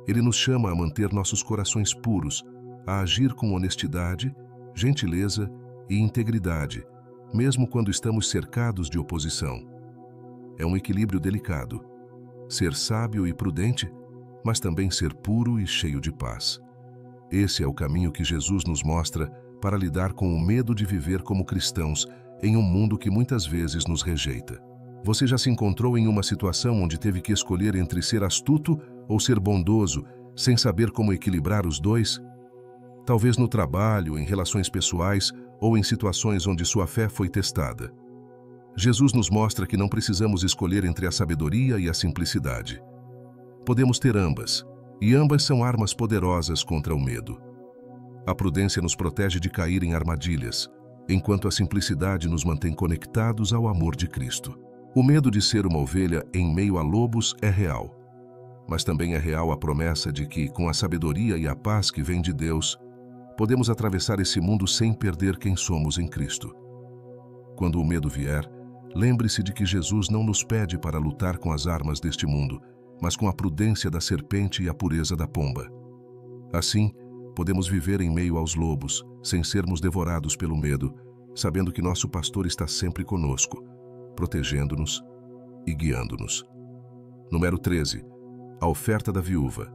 ele nos chama a manter nossos corações puros, a agir com honestidade, gentileza e integridade, mesmo quando estamos cercados de oposição. É um equilíbrio delicado. Ser sábio e prudente, mas também ser puro e cheio de paz. Esse é o caminho que Jesus nos mostra para lidar com o medo de viver como cristãos em um mundo que muitas vezes nos rejeita. Você já se encontrou em uma situação onde teve que escolher entre ser astuto ou ser bondoso, sem saber como equilibrar os dois? Talvez no trabalho, em relações pessoais ou em situações onde sua fé foi testada. Jesus nos mostra que não precisamos escolher entre a sabedoria e a simplicidade. Podemos ter ambas, e ambas são armas poderosas contra o medo. A prudência nos protege de cair em armadilhas, enquanto a simplicidade nos mantém conectados ao amor de Cristo. O medo de ser uma ovelha em meio a lobos é real, mas também é real a promessa de que, com a sabedoria e a paz que vem de Deus, podemos atravessar esse mundo sem perder quem somos em Cristo. Quando o medo vier, lembre-se de que Jesus não nos pede para lutar com as armas deste mundo, mas com a prudência da serpente e a pureza da pomba. Assim, podemos viver em meio aos lobos, sem sermos devorados pelo medo, sabendo que nosso pastor está sempre conosco, protegendo-nos e guiando-nos. Número 13. A oferta da viúva.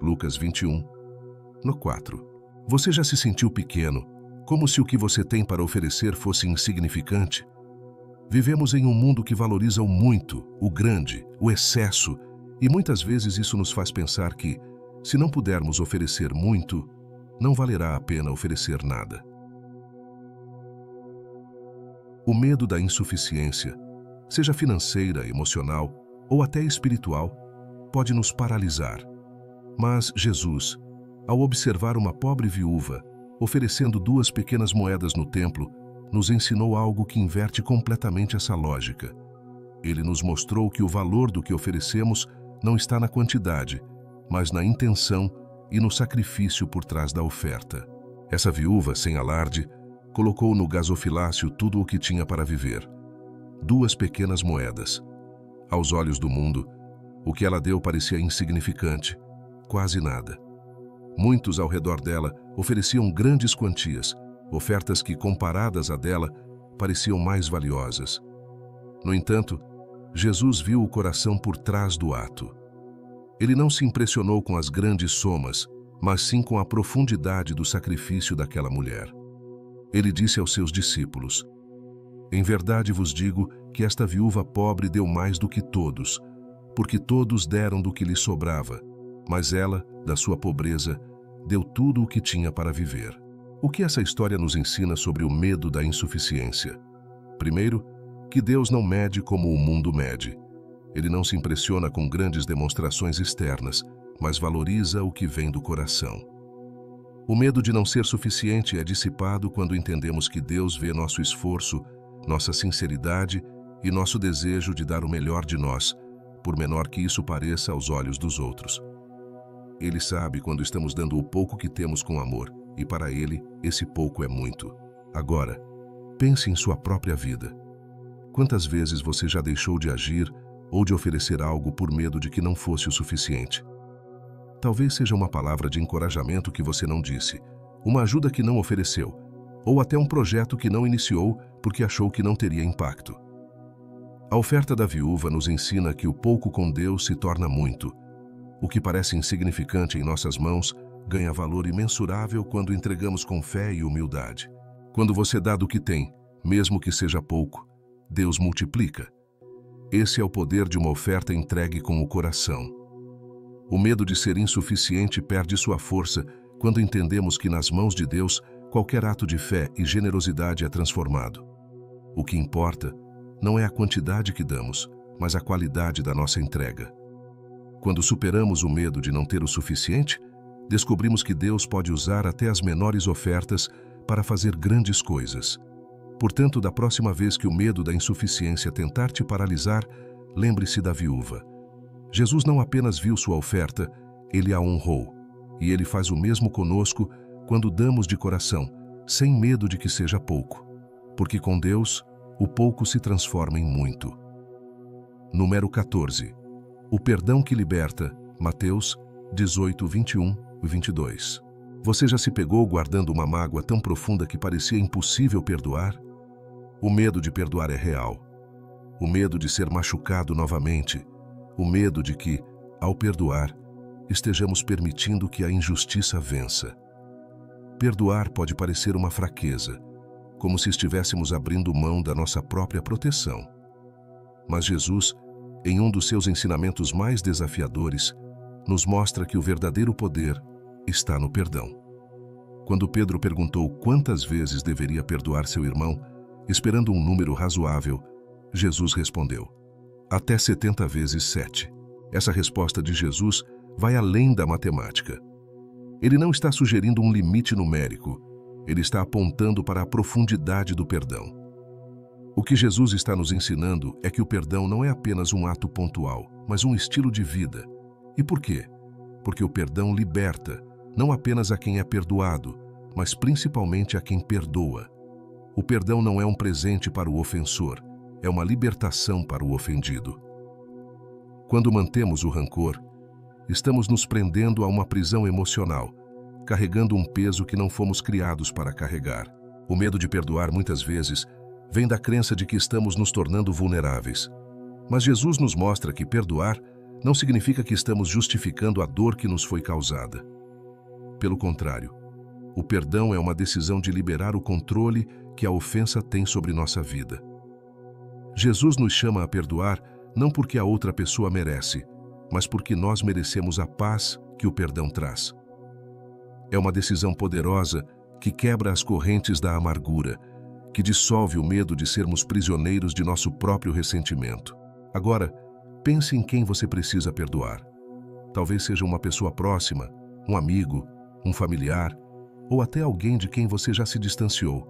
Lucas 21, no 4. Você já se sentiu pequeno, como se o que você tem para oferecer fosse insignificante? Vivemos em um mundo que valoriza o muito, o grande, o excesso, E muitas vezes isso nos faz pensar que, se não pudermos oferecer muito, não valerá a pena oferecer nada. O medo da insuficiência, seja financeira, emocional ou até espiritual, pode nos paralisar. Mas Jesus, ao observar uma pobre viúva oferecendo 2 pequenas moedas no templo, nos ensinou algo que inverte completamente essa lógica. Ele nos mostrou que o valor do que oferecemos não está na quantidade, mas na intenção e no sacrifício por trás da oferta. Essa viúva, sem alarde, colocou no gasofilácio tudo o que tinha para viver. 2 pequenas moedas. Aos olhos do mundo, o que ela deu parecia insignificante, quase nada. Muitos ao redor dela ofereciam grandes quantias, ofertas que, comparadas à dela, pareciam mais valiosas. No entanto, Jesus viu o coração por trás do ato. Ele não se impressionou com as grandes somas, mas sim com a profundidade do sacrifício daquela mulher. Ele disse aos seus discípulos: "Em verdade vos digo que esta viúva pobre deu mais do que todos, porque todos deram do que lhe sobrava, mas ela, da sua pobreza, deu tudo o que tinha para viver." O que essa história nos ensina sobre o medo da insuficiência? Primeiro, que Deus não mede como o mundo mede. Ele não se impressiona com grandes demonstrações externas, mas valoriza o que vem do coração. O medo de não ser suficiente é dissipado quando entendemos que Deus vê nosso esforço, nossa sinceridade e nosso desejo de dar o melhor de nós, por menor que isso pareça aos olhos dos outros. Ele sabe quando estamos dando o pouco que temos com amor, e para Ele, esse pouco é muito. Agora, pense em sua própria vida. Quantas vezes você já deixou de agir ou de oferecer algo por medo de que não fosse o suficiente? Talvez seja uma palavra de encorajamento que você não disse, uma ajuda que não ofereceu, ou até um projeto que não iniciou porque achou que não teria impacto. A oferta da viúva nos ensina que o pouco com Deus se torna muito. O que parece insignificante em nossas mãos ganha valor imensurável quando entregamos com fé e humildade. Quando você dá do que tem, mesmo que seja pouco, Deus multiplica. Esse é o poder de uma oferta entregue com o coração. O medo de ser insuficiente perde sua força quando entendemos que nas mãos de Deus qualquer ato de fé e generosidade é transformado. O que importa não é a quantidade que damos, mas a qualidade da nossa entrega. Quando superamos o medo de não ter o suficiente, descobrimos que Deus pode usar até as menores ofertas para fazer grandes coisas. Portanto, da próxima vez que o medo da insuficiência tentar te paralisar, lembre-se da viúva. Jesus não apenas viu sua oferta, Ele a honrou. E Ele faz o mesmo conosco quando damos de coração, sem medo de que seja pouco. Porque com Deus, o pouco se transforma em muito. Número 14. O perdão que liberta, Mateus 18, 21 e 22. Você já se pegou guardando uma mágoa tão profunda que parecia impossível perdoar? O medo de perdoar é real. O medo de ser machucado novamente. O medo de que, ao perdoar, estejamos permitindo que a injustiça vença. Perdoar pode parecer uma fraqueza, como se estivéssemos abrindo mão da nossa própria proteção. Mas Jesus, em um dos seus ensinamentos mais desafiadores, nos mostra que o verdadeiro poder está no perdão. Quando Pedro perguntou quantas vezes deveria perdoar seu irmão, esperando um número razoável, Jesus respondeu: até 70 vezes 7. Essa resposta de Jesus vai além da matemática. Ele não está sugerindo um limite numérico, ele está apontando para a profundidade do perdão. O que Jesus está nos ensinando é que o perdão não é apenas um ato pontual, mas um estilo de vida. E por quê? Porque o perdão liberta, não apenas a quem é perdoado, mas principalmente a quem perdoa. O perdão não é um presente para o ofensor, é uma libertação para o ofendido. Quando mantemos o rancor, estamos nos prendendo a uma prisão emocional, carregando um peso que não fomos criados para carregar. O medo de perdoar muitas vezes vem da crença de que estamos nos tornando vulneráveis. Mas Jesus nos mostra que perdoar não significa que estamos justificando a dor que nos foi causada. Pelo contrário, o perdão é uma decisão de liberar o controle que a ofensa tem sobre nossa vida. Jesus nos chama a perdoar não porque a outra pessoa merece, mas porque nós merecemos a paz que o perdão traz. É uma decisão poderosa que quebra as correntes da amargura, que dissolve o medo de sermos prisioneiros de nosso próprio ressentimento. Agora, pense em quem você precisa perdoar. Talvez seja uma pessoa próxima, um amigo, um familiar, ou até alguém de quem você já se distanciou.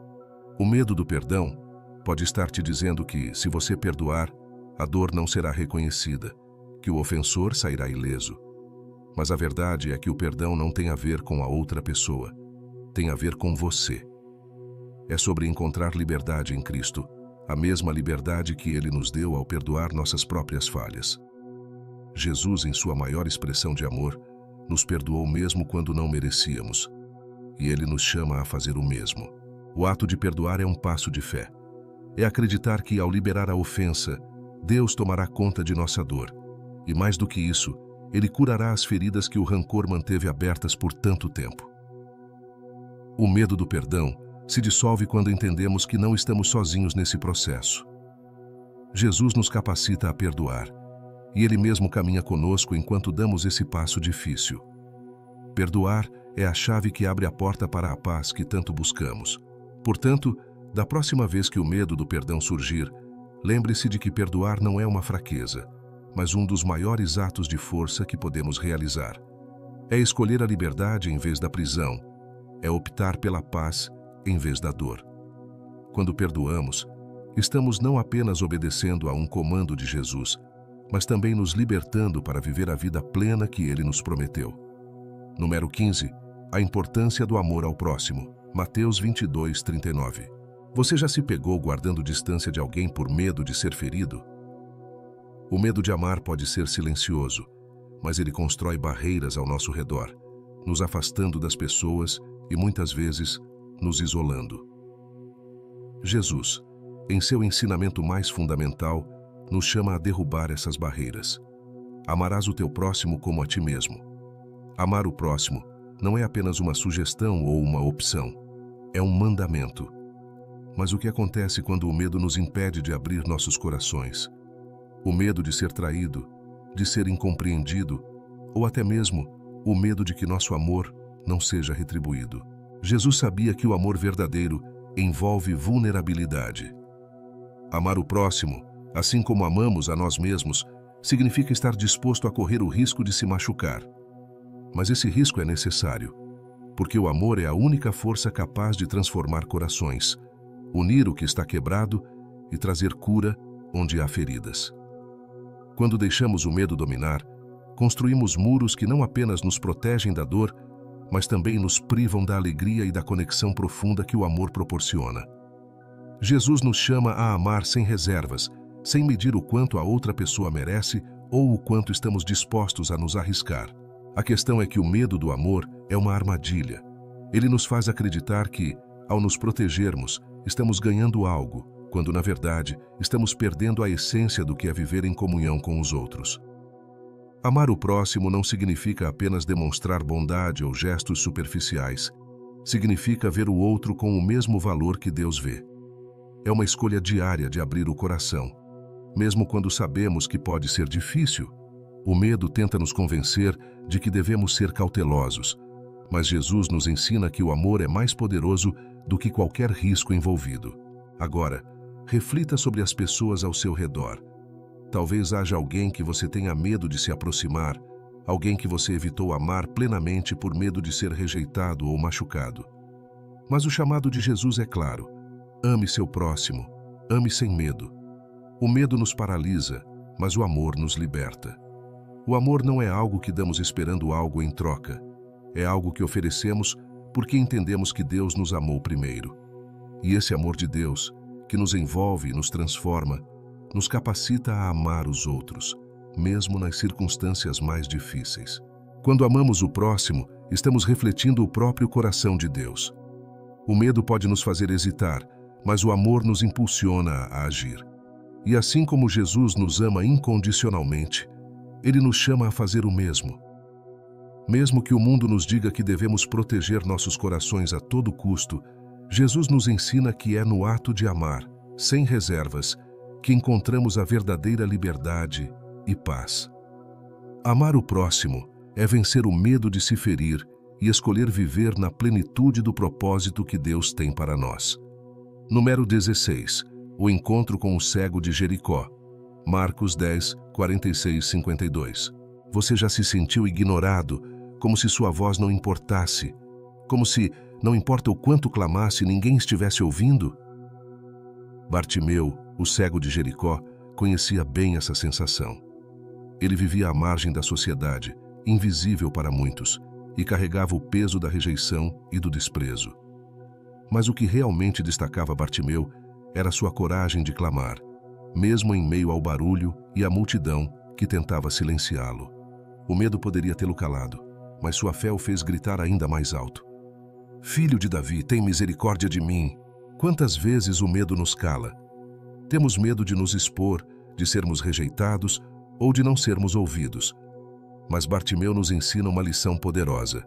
O medo do perdão pode estar te dizendo que, se você perdoar, a dor não será reconhecida, que o ofensor sairá ileso. Mas a verdade é que o perdão não tem a ver com a outra pessoa, tem a ver com você. É sobre encontrar liberdade em Cristo, a mesma liberdade que Ele nos deu ao perdoar nossas próprias falhas. Jesus, em sua maior expressão de amor, nos perdoou mesmo quando não merecíamos, e Ele nos chama a fazer o mesmo. O ato de perdoar é um passo de fé. É acreditar que, ao liberar a ofensa, Deus tomará conta de nossa dor, e mais do que isso, Ele curará as feridas que o rancor manteve abertas por tanto tempo. O medo do perdão se dissolve quando entendemos que não estamos sozinhos nesse processo. Jesus nos capacita a perdoar, e Ele mesmo caminha conosco enquanto damos esse passo difícil. Perdoar é a chave que abre a porta para a paz que tanto buscamos. Portanto, da próxima vez que o medo do perdão surgir, lembre-se de que perdoar não é uma fraqueza, mas um dos maiores atos de força que podemos realizar. É escolher a liberdade em vez da prisão, é optar pela paz em vez da dor. Quando perdoamos, estamos não apenas obedecendo a um comando de Jesus, mas também nos libertando para viver a vida plena que Ele nos prometeu. Número 15. A importância do amor ao próximo. Mateus 22:39. Você já se pegou guardando distância de alguém por medo de ser ferido? O medo de amar pode ser silencioso, mas ele constrói barreiras ao nosso redor, nos afastando das pessoas e, muitas vezes, nos isolando. Jesus, em seu ensinamento mais fundamental, nos chama a derrubar essas barreiras. Amarás o teu próximo como a ti mesmo. Amar o próximo não é apenas uma sugestão ou uma opção, é um mandamento. Mas o que acontece quando o medo nos impede de abrir nossos corações? O medo de ser traído, de ser incompreendido, ou até mesmo o medo de que nosso amor não seja retribuído. Jesus sabia que o amor verdadeiro envolve vulnerabilidade. Amar o próximo, assim como amamos a nós mesmos, significa estar disposto a correr o risco de se machucar. Mas esse risco é necessário, porque o amor é a única força capaz de transformar corações, unir o que está quebrado e trazer cura onde há feridas. Quando deixamos o medo dominar, construímos muros que não apenas nos protegem da dor, mas também nos privam da alegria e da conexão profunda que o amor proporciona. Jesus nos chama a amar sem reservas, sem medir o quanto a outra pessoa merece ou o quanto estamos dispostos a nos arriscar. A questão é que o medo do amor é uma armadilha. Ele nos faz acreditar que, ao nos protegermos, estamos ganhando algo, quando, na verdade, estamos perdendo a essência do que é viver em comunhão com os outros. Amar o próximo não significa apenas demonstrar bondade ou gestos superficiais. Significa ver o outro com o mesmo valor que Deus vê. É uma escolha diária de abrir o coração. Mesmo quando sabemos que pode ser difícil, o medo tenta nos convencer de que devemos ser cautelosos. Mas Jesus nos ensina que o amor é mais poderoso do que qualquer risco envolvido. Agora, reflita sobre as pessoas ao seu redor. Talvez haja alguém que você tenha medo de se aproximar, alguém que você evitou amar plenamente por medo de ser rejeitado ou machucado. Mas o chamado de Jesus é claro: ame seu próximo, ame sem medo. O medo nos paralisa, mas o amor nos liberta. O amor não é algo que damos esperando algo em troca. É algo que oferecemos porque entendemos que Deus nos amou primeiro. E esse amor de Deus, que nos envolve e nos transforma, nos capacita a amar os outros, mesmo nas circunstâncias mais difíceis. Quando amamos o próximo, estamos refletindo o próprio coração de Deus. O medo pode nos fazer hesitar, mas o amor nos impulsiona a agir. E assim como Jesus nos ama incondicionalmente, Ele nos chama a fazer o mesmo. Mesmo que o mundo nos diga que devemos proteger nossos corações a todo custo, Jesus nos ensina que é no ato de amar, sem reservas, que encontramos a verdadeira liberdade e paz. Amar o próximo é vencer o medo de se ferir e escolher viver na plenitude do propósito que Deus tem para nós. Número 16. O encontro com o cego de Jericó. Marcos 10, 46, 52. Você já se sentiu ignorado, como se sua voz não importasse? Como se, não importa o quanto clamasse, ninguém estivesse ouvindo? Bartimeu, o cego de Jericó, conhecia bem essa sensação. Ele vivia à margem da sociedade, invisível para muitos, e carregava o peso da rejeição e do desprezo. Mas o que realmente destacava Bartimeu era sua coragem de clamar, mesmo em meio ao barulho e à multidão que tentava silenciá-lo. O medo poderia tê-lo calado, mas sua fé o fez gritar ainda mais alto. Filho de Davi, tem misericórdia de mim. Quantas vezes o medo nos cala? Temos medo de nos expor, de sermos rejeitados ou de não sermos ouvidos. Mas Bartimeu nos ensina uma lição poderosa.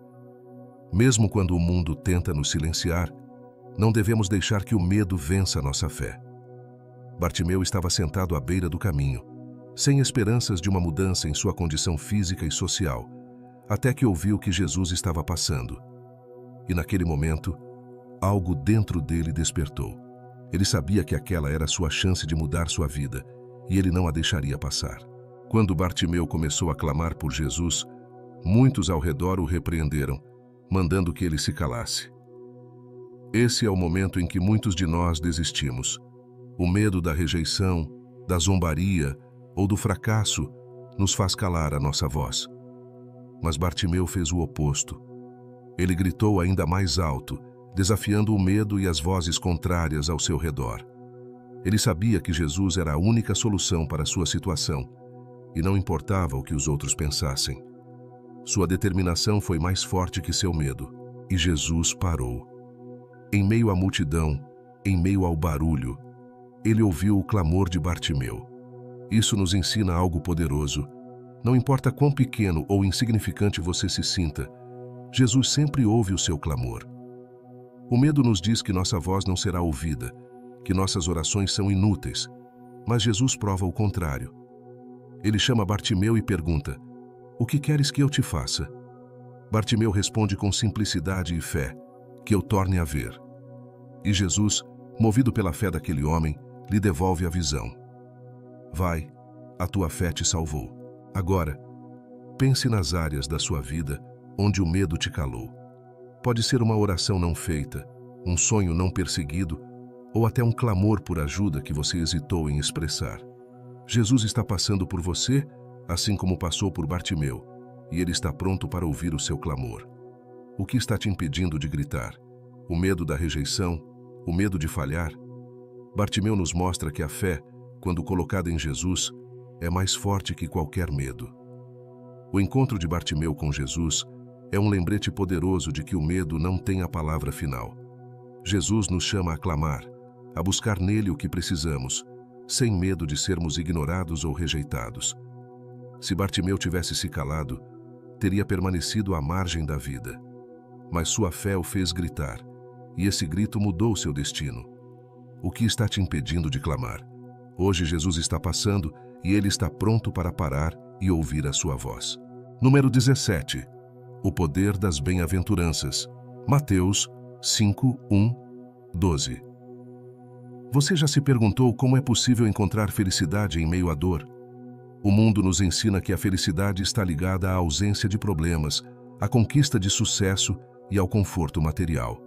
Mesmo quando o mundo tenta nos silenciar, não devemos deixar que o medo vença nossa fé. Bartimeu estava sentado à beira do caminho, sem esperanças de uma mudança em sua condição física e social, até que ouviu que Jesus estava passando. E naquele momento, algo dentro dele despertou. Ele sabia que aquela era a sua chance de mudar sua vida, e ele não a deixaria passar. Quando Bartimeu começou a clamar por Jesus, muitos ao redor o repreenderam, mandando que ele se calasse. Esse é o momento em que muitos de nós desistimos. O medo da rejeição, da zombaria ou do fracasso nos faz calar a nossa voz. Mas Bartimeu fez o oposto. Ele gritou ainda mais alto, desafiando o medo e as vozes contrárias ao seu redor. Ele sabia que Jesus era a única solução para sua situação, e não importava o que os outros pensassem. Sua determinação foi mais forte que seu medo, e Jesus parou. Em meio à multidão, em meio ao barulho, ele ouviu o clamor de Bartimeu. Isso nos ensina algo poderoso. Não importa quão pequeno ou insignificante você se sinta, Jesus sempre ouve o seu clamor. O medo nos diz que nossa voz não será ouvida, que nossas orações são inúteis, mas Jesus prova o contrário. Ele chama Bartimeu e pergunta: "O que queres que eu te faça?" Bartimeu responde com simplicidade e fé: "Que eu torne a ver." E Jesus, movido pela fé daquele homem, lhe devolve a visão. Vai, a tua fé te salvou. Agora, pense nas áreas da sua vida onde o medo te calou. Pode ser uma oração não feita, um sonho não perseguido, ou até um clamor por ajuda que você hesitou em expressar. Jesus está passando por você, assim como passou por Bartimeu, e ele está pronto para ouvir o seu clamor. O que está te impedindo de gritar? O medo da rejeição? O medo de falhar? Bartimeu nos mostra que a fé, quando colocada em Jesus, é mais forte que qualquer medo. O encontro de Bartimeu com Jesus é um lembrete poderoso de que o medo não tem a palavra final. Jesus nos chama a clamar, a buscar nele o que precisamos, sem medo de sermos ignorados ou rejeitados. Se Bartimeu tivesse se calado, teria permanecido à margem da vida. Mas sua fé o fez gritar, e esse grito mudou seu destino. O que está te impedindo de clamar? Hoje Jesus está passando e ele está pronto para parar e ouvir a sua voz. Número 17. O poder das bem-aventuranças. Mateus 5, 1, 12. Você já se perguntou como é possível encontrar felicidade em meio à dor? O mundo nos ensina que a felicidade está ligada à ausência de problemas, à conquista de sucesso e ao conforto material.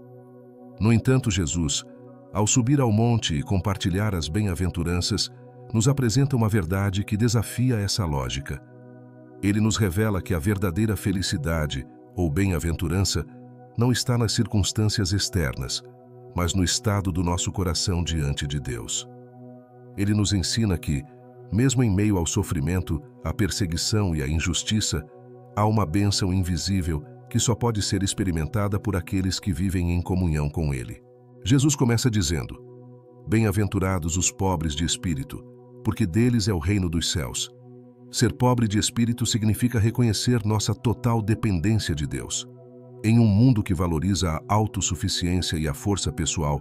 No entanto, Jesus, ao subir ao monte e compartilhar as bem-aventuranças, nos apresenta uma verdade que desafia essa lógica. Ele nos revela que a verdadeira felicidade, ou bem-aventurança, não está nas circunstâncias externas, mas no estado do nosso coração diante de Deus. Ele nos ensina que, mesmo em meio ao sofrimento, à perseguição e à injustiça, há uma bênção invisível que só pode ser experimentada por aqueles que vivem em comunhão com Ele. Jesus começa dizendo: "Bem-aventurados os pobres de espírito, porque deles é o reino dos céus." Ser pobre de espírito significa reconhecer nossa total dependência de Deus. Em um mundo que valoriza a autossuficiência e a força pessoal,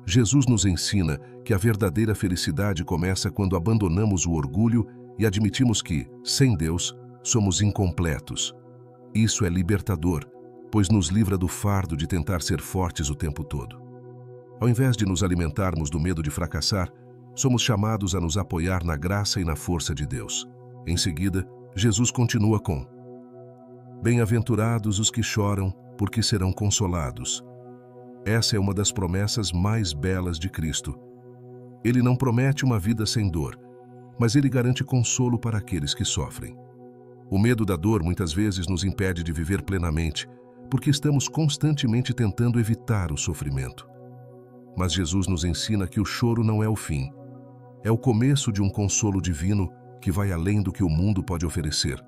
Jesus nos ensina que a verdadeira felicidade começa quando abandonamos o orgulho e admitimos que, sem Deus, somos incompletos. Isso é libertador, pois nos livra do fardo de tentar ser fortes o tempo todo. Ao invés de nos alimentarmos do medo de fracassar, somos chamados a nos apoiar na graça e na força de Deus. Em seguida, Jesus continua com: Bem-aventurados os que choram, porque serão consolados. Essa é uma das promessas mais belas de Cristo. Ele não promete uma vida sem dor, mas ele garante consolo para aqueles que sofrem. O medo da dor muitas vezes nos impede de viver plenamente, porque estamos constantemente tentando evitar o sofrimento. Mas Jesus nos ensina que o choro não é o fim. É o começo de um consolo divino que vai além do que o mundo pode oferecer.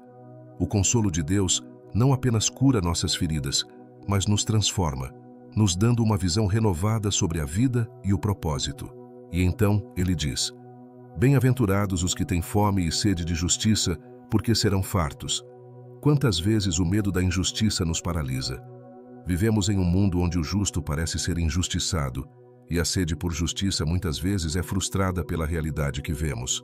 O consolo de Deus não apenas cura nossas feridas, mas nos transforma, nos dando uma visão renovada sobre a vida e o propósito. E então ele diz: Bem-aventurados os que têm fome e sede de justiça, porque serão fartos. Quantas vezes o medo da injustiça nos paralisa? Vivemos em um mundo onde o justo parece ser injustiçado, e a sede por justiça muitas vezes é frustrada pela realidade que vemos.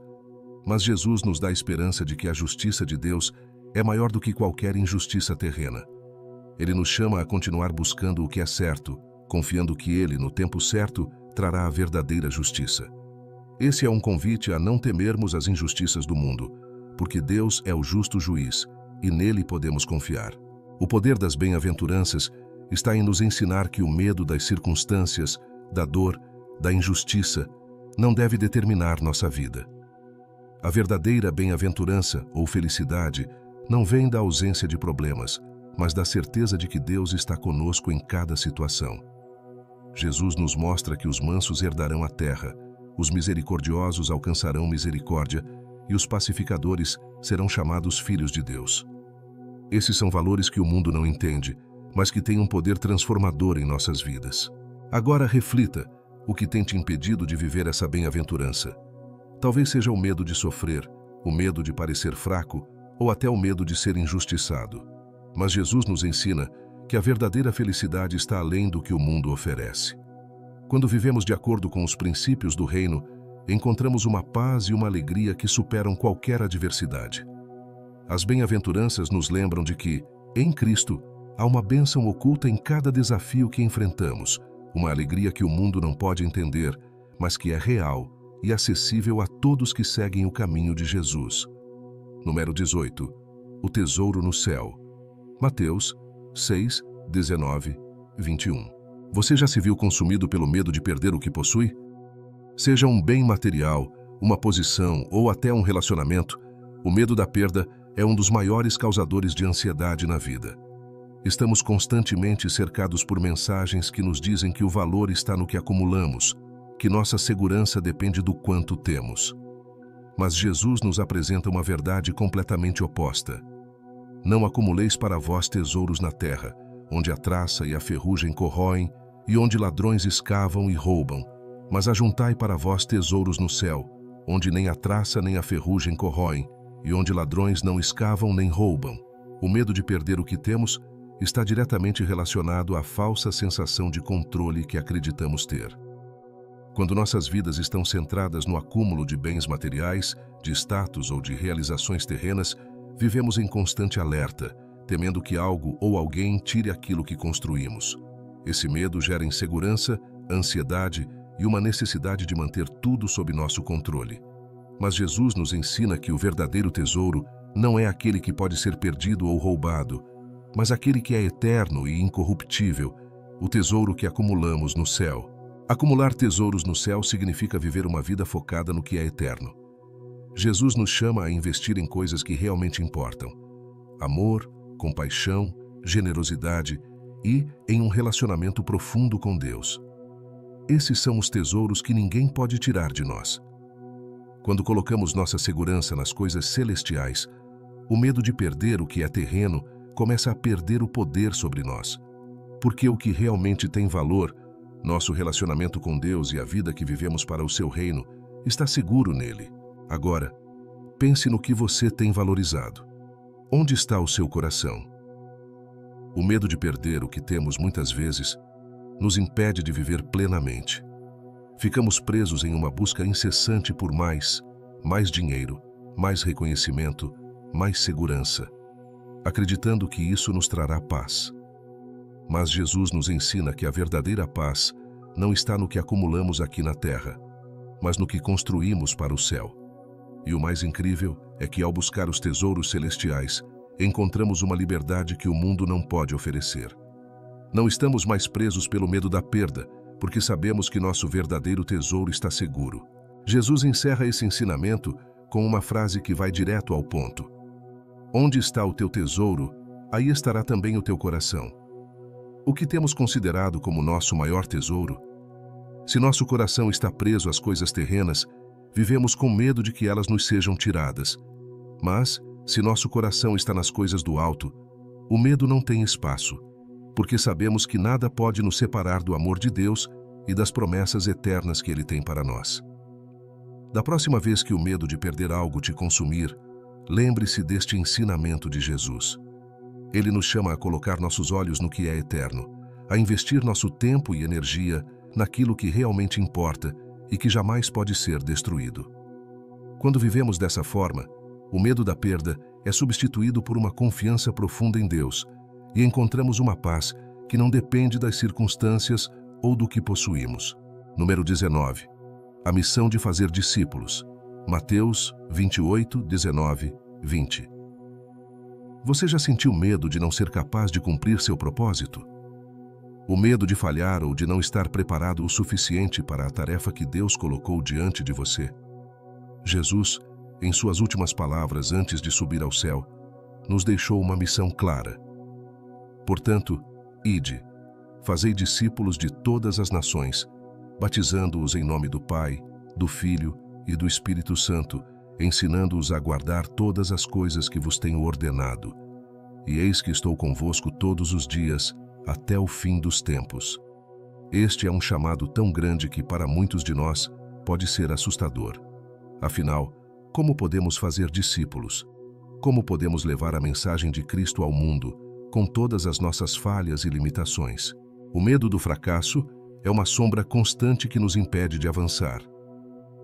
Mas Jesus nos dá a esperança de que a justiça de Deus é maior do que qualquer injustiça terrena. Ele nos chama a continuar buscando o que é certo, confiando que Ele, no tempo certo, trará a verdadeira justiça. Esse é um convite a não temermos as injustiças do mundo, porque Deus é o justo juiz, e nele podemos confiar. O poder das bem-aventuranças está em nos ensinar que o medo das circunstâncias, da dor, da injustiça, não deve determinar nossa vida. A verdadeira bem-aventurança ou felicidade não vem da ausência de problemas, mas da certeza de que Deus está conosco em cada situação. Jesus nos mostra que os mansos herdarão a terra, os misericordiosos alcançarão misericórdia e os pacificadores serão chamados filhos de Deus. Esses são valores que o mundo não entende, mas que têm um poder transformador em nossas vidas. Agora reflita o que tem te impedido de viver essa bem-aventurança. Talvez seja o medo de sofrer, o medo de parecer fraco ou até o medo de ser injustiçado. Mas Jesus nos ensina que a verdadeira felicidade está além do que o mundo oferece. Quando vivemos de acordo com os princípios do reino, encontramos uma paz e uma alegria que superam qualquer adversidade. As bem-aventuranças nos lembram de que, em Cristo, há uma bênção oculta em cada desafio que enfrentamos, uma alegria que o mundo não pode entender, mas que é real e acessível a todos que seguem o caminho de Jesus. Número 18. O tesouro no céu. Mateus 6, 19, 21. Você já se viu consumido pelo medo de perder o que possui? Seja um bem material, uma posição ou até um relacionamento, o medo da perda é um dos maiores causadores de ansiedade na vida. Estamos constantemente cercados por mensagens que nos dizem que o valor está no que acumulamos, que nossa segurança depende do quanto temos. Mas Jesus nos apresenta uma verdade completamente oposta. Não acumuleis para vós tesouros na terra, onde a traça e a ferrugem corroem e onde ladrões escavam e roubam, mas ajuntai para vós tesouros no céu, onde nem a traça nem a ferrugem corroem e onde ladrões não escavam nem roubam. O medo de perder o que temos está diretamente relacionado à falsa sensação de controle que acreditamos ter. Quando nossas vidas estão centradas no acúmulo de bens materiais, de status ou de realizações terrenas, vivemos em constante alerta, temendo que algo ou alguém tire aquilo que construímos. Esse medo gera insegurança, ansiedade e uma necessidade de manter tudo sob nosso controle. Mas Jesus nos ensina que o verdadeiro tesouro não é aquele que pode ser perdido ou roubado, mas aquele que é eterno e incorruptível, o tesouro que acumulamos no céu. Acumular tesouros no céu significa viver uma vida focada no que é eterno. Jesus nos chama a investir em coisas que realmente importam: amor, compaixão, generosidade e em um relacionamento profundo com Deus. Esses são os tesouros que ninguém pode tirar de nós. Quando colocamos nossa segurança nas coisas celestiais, o medo de perder o que é terreno começa a perder o poder sobre nós. Porque o que realmente tem valor, nosso relacionamento com Deus e a vida que vivemos para o seu reino, está seguro nele. Agora, pense no que você tem valorizado. Onde está o seu coração? O medo de perder o que temos muitas vezes nos impede de viver plenamente. Ficamos presos em uma busca incessante por mais dinheiro, mais reconhecimento, mais segurança, acreditando que isso nos trará paz. Mas Jesus nos ensina que a verdadeira paz não está no que acumulamos aqui na terra, mas no que construímos para o céu. E o mais incrível é que, ao buscar os tesouros celestiais, encontramos uma liberdade que o mundo não pode oferecer. Não estamos mais presos pelo medo da perda, porque sabemos que nosso verdadeiro tesouro está seguro. Jesus encerra esse ensinamento com uma frase que vai direto ao ponto. Onde está o teu tesouro, aí estará também o teu coração. O que temos considerado como nosso maior tesouro? Se nosso coração está preso às coisas terrenas, vivemos com medo de que elas nos sejam tiradas. Mas, se nosso coração está nas coisas do alto, o medo não tem espaço, porque sabemos que nada pode nos separar do amor de Deus e das promessas eternas que Ele tem para nós. Da próxima vez que o medo de perder algo te consumir, lembre-se deste ensinamento de Jesus. Ele nos chama a colocar nossos olhos no que é eterno, a investir nosso tempo e energia naquilo que realmente importa e que jamais pode ser destruído. Quando vivemos dessa forma, o medo da perda é substituído por uma confiança profunda em Deus e encontramos uma paz que não depende das circunstâncias ou do que possuímos. Número 19. A missão de fazer discípulos. Mateus 28, 19, 20. Você já sentiu medo de não ser capaz de cumprir seu propósito? O medo de falhar ou de não estar preparado o suficiente para a tarefa que Deus colocou diante de você? Jesus, em suas últimas palavras antes de subir ao céu, nos deixou uma missão clara. Portanto, ide, fazei discípulos de todas as nações, batizando-os em nome do Pai, do Filho e do Espírito Santo, ensinando-os a guardar todas as coisas que vos tenho ordenado. E eis que estou convosco todos os dias, até o fim dos tempos. Este é um chamado tão grande que, para muitos de nós, pode ser assustador. Afinal, como podemos fazer discípulos? Como podemos levar a mensagem de Cristo ao mundo, com todas as nossas falhas e limitações? O medo do fracasso é uma sombra constante que nos impede de avançar.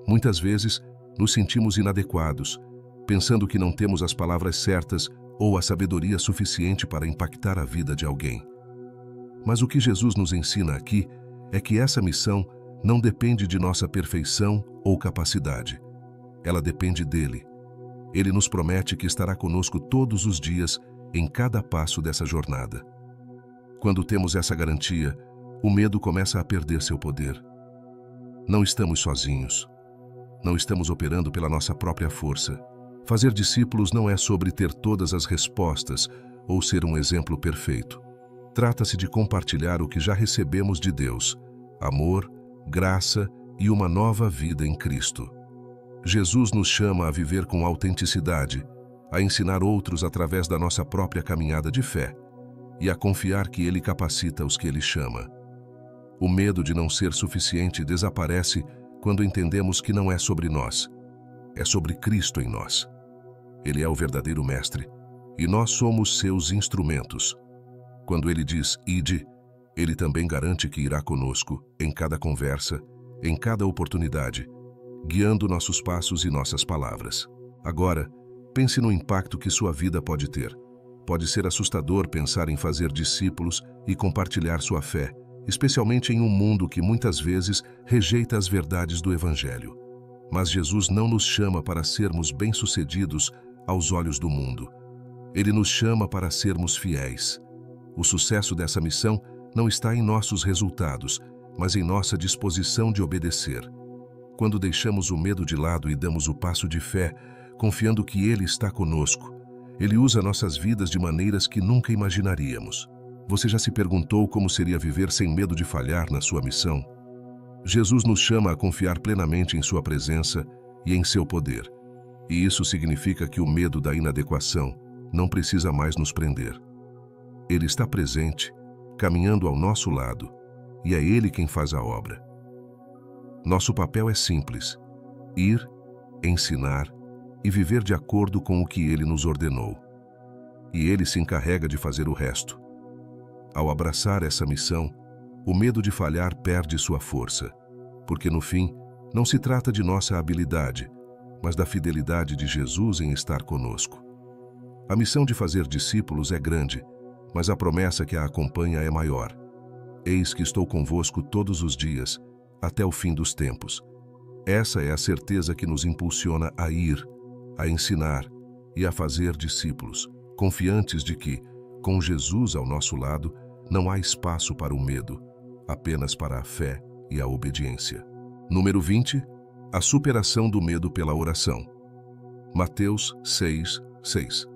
Muitas vezes, nos sentimos inadequados, pensando que não temos as palavras certas ou a sabedoria suficiente para impactar a vida de alguém. Mas o que Jesus nos ensina aqui é que essa missão não depende de nossa perfeição ou capacidade. Ela depende dele. Ele nos promete que estará conosco todos os dias, em cada passo dessa jornada. Quando temos essa garantia, o medo começa a perder seu poder. Não estamos sozinhos. Não estamos operando pela nossa própria força. Fazer discípulos não é sobre ter todas as respostas ou ser um exemplo perfeito. Trata-se de compartilhar o que já recebemos de Deus: amor, graça e uma nova vida em Cristo. Jesus nos chama a viver com autenticidade, a ensinar outros através da nossa própria caminhada de fé e a confiar que Ele capacita os que Ele chama. O medo de não ser suficiente desaparece quando entendemos que não é sobre nós, é sobre Cristo em nós. Ele é o verdadeiro mestre e nós somos seus instrumentos. Quando Ele diz ide, Ele também garante que irá conosco em cada conversa, em cada oportunidade, guiando nossos passos e nossas palavras. Agora, pense no impacto que sua vida pode ter. Pode ser assustador pensar em fazer discípulos e compartilhar sua fé, especialmente em um mundo que muitas vezes rejeita as verdades do Evangelho. Mas Jesus não nos chama para sermos bem-sucedidos aos olhos do mundo. Ele nos chama para sermos fiéis. O sucesso dessa missão não está em nossos resultados, mas em nossa disposição de obedecer. Quando deixamos o medo de lado e damos o passo de fé, confiando que Ele está conosco, Ele usa nossas vidas de maneiras que nunca imaginaríamos. Você já se perguntou como seria viver sem medo de falhar na sua missão? Jesus nos chama a confiar plenamente em sua presença e em seu poder. E isso significa que o medo da inadequação não precisa mais nos prender. Ele está presente, caminhando ao nosso lado, e é Ele quem faz a obra. Nosso papel é simples: ir, ensinar e viver de acordo com o que Ele nos ordenou. E Ele se encarrega de fazer o resto. Ao abraçar essa missão, o medo de falhar perde sua força, porque no fim, não se trata de nossa habilidade, mas da fidelidade de Jesus em estar conosco. A missão de fazer discípulos é grande, mas a promessa que a acompanha é maior. Eis que estou convosco todos os dias, até o fim dos tempos. Essa é a certeza que nos impulsiona a ir, a ensinar e a fazer discípulos, confiantes de que, com Jesus ao nosso lado, não há espaço para o medo, apenas para a fé e a obediência. Número 20. A superação do medo pela oração. Mateus 6:6.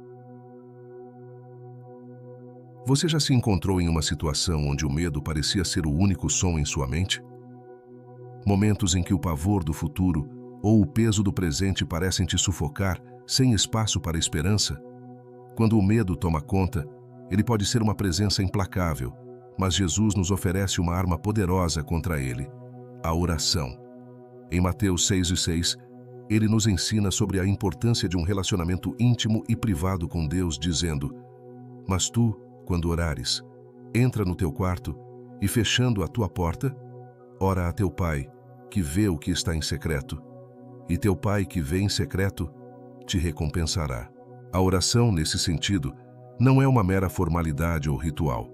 Você já se encontrou em uma situação onde o medo parecia ser o único som em sua mente? Momentos em que o pavor do futuro ou o peso do presente parecem te sufocar, sem espaço para esperança? Quando o medo toma conta, ele pode ser uma presença implacável, mas Jesus nos oferece uma arma poderosa contra ele: a oração. Em Mateus 6:6, ele nos ensina sobre a importância de um relacionamento íntimo e privado com Deus, dizendo: "Mas tu, quando orares, entra no teu quarto e, fechando a tua porta, ora a teu Pai, que vê o que está em secreto, e teu Pai que vê em secreto te recompensará." A oração, nesse sentido, não é uma mera formalidade ou ritual.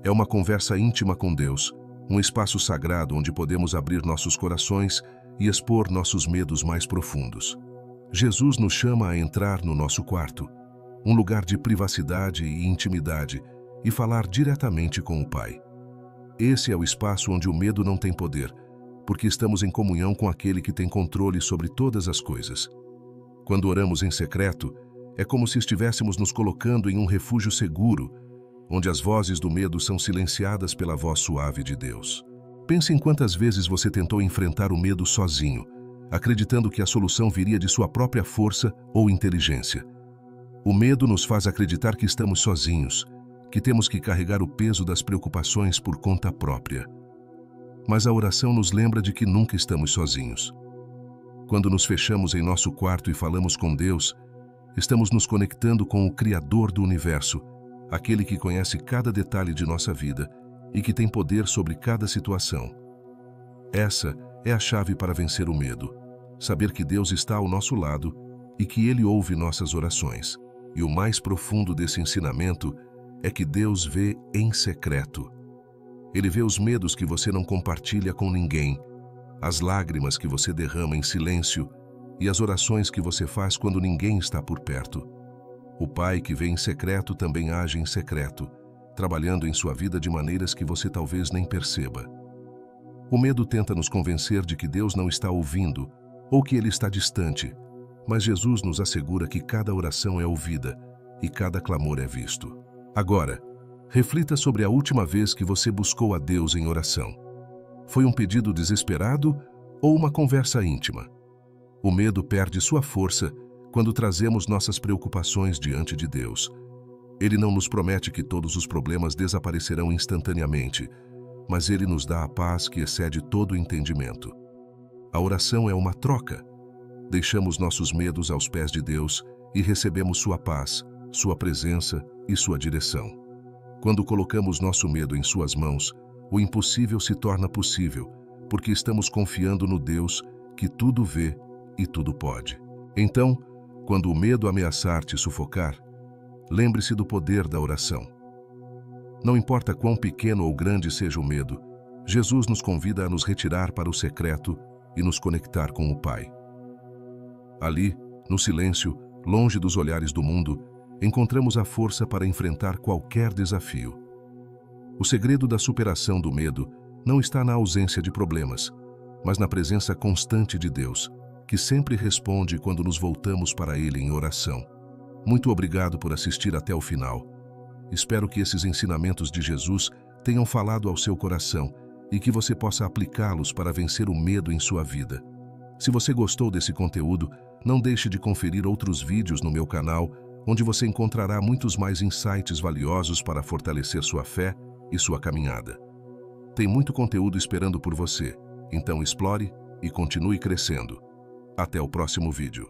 É uma conversa íntima com Deus, um espaço sagrado onde podemos abrir nossos corações e expor nossos medos mais profundos. Jesus nos chama a entrar no nosso quarto, um lugar de privacidade e intimidade, e falar diretamente com o Pai. Esse é o espaço onde o medo não tem poder, porque estamos em comunhão com aquele que tem controle sobre todas as coisas. Quando oramos em secreto, é como se estivéssemos nos colocando em um refúgio seguro, onde as vozes do medo são silenciadas pela voz suave de Deus. Pense em quantas vezes você tentou enfrentar o medo sozinho, acreditando que a solução viria de sua própria força ou inteligência. O medo nos faz acreditar que estamos sozinhos, que temos que carregar o peso das preocupações por conta própria. Mas a oração nos lembra de que nunca estamos sozinhos. Quando nos fechamos em nosso quarto e falamos com Deus, estamos nos conectando com o Criador do Universo, aquele que conhece cada detalhe de nossa vida e que tem poder sobre cada situação. Essa é a chave para vencer o medo: saber que Deus está ao nosso lado e que Ele ouve nossas orações. E o mais profundo desse ensinamento é que Deus vê em secreto. Ele vê os medos que você não compartilha com ninguém, as lágrimas que você derrama em silêncio e as orações que você faz quando ninguém está por perto. O Pai que vê em secreto também age em secreto, trabalhando em sua vida de maneiras que você talvez nem perceba. O medo tenta nos convencer de que Deus não está ouvindo ou que Ele está distante, mas Jesus nos assegura que cada oração é ouvida e cada clamor é visto. Agora, reflita sobre a última vez que você buscou a Deus em oração. Foi um pedido desesperado ou uma conversa íntima? O medo perde sua força quando trazemos nossas preocupações diante de Deus. Ele não nos promete que todos os problemas desaparecerão instantaneamente, mas Ele nos dá a paz que excede todo o entendimento. A oração é uma troca. Deixamos nossos medos aos pés de Deus e recebemos sua paz, sua presença e sua direção. Quando colocamos nosso medo em suas mãos, o impossível se torna possível, porque estamos confiando no Deus que tudo vê e tudo pode. Então, quando o medo ameaçar te sufocar, lembre-se do poder da oração. Não importa quão pequeno ou grande seja o medo, Jesus nos convida a nos retirar para o secreto e nos conectar com o Pai. Ali, no silêncio, longe dos olhares do mundo, encontramos a força para enfrentar qualquer desafio. O segredo da superação do medo não está na ausência de problemas, mas na presença constante de Deus, que sempre responde quando nos voltamos para Ele em oração. Muito obrigado por assistir até o final. Espero que esses ensinamentos de Jesus tenham falado ao seu coração e que você possa aplicá-los para vencer o medo em sua vida. Se você gostou desse conteúdo, não deixe de conferir outros vídeos no meu canal, onde você encontrará muitos mais insights valiosos para fortalecer sua fé e sua caminhada. Tem muito conteúdo esperando por você, então explore e continue crescendo. Até o próximo vídeo.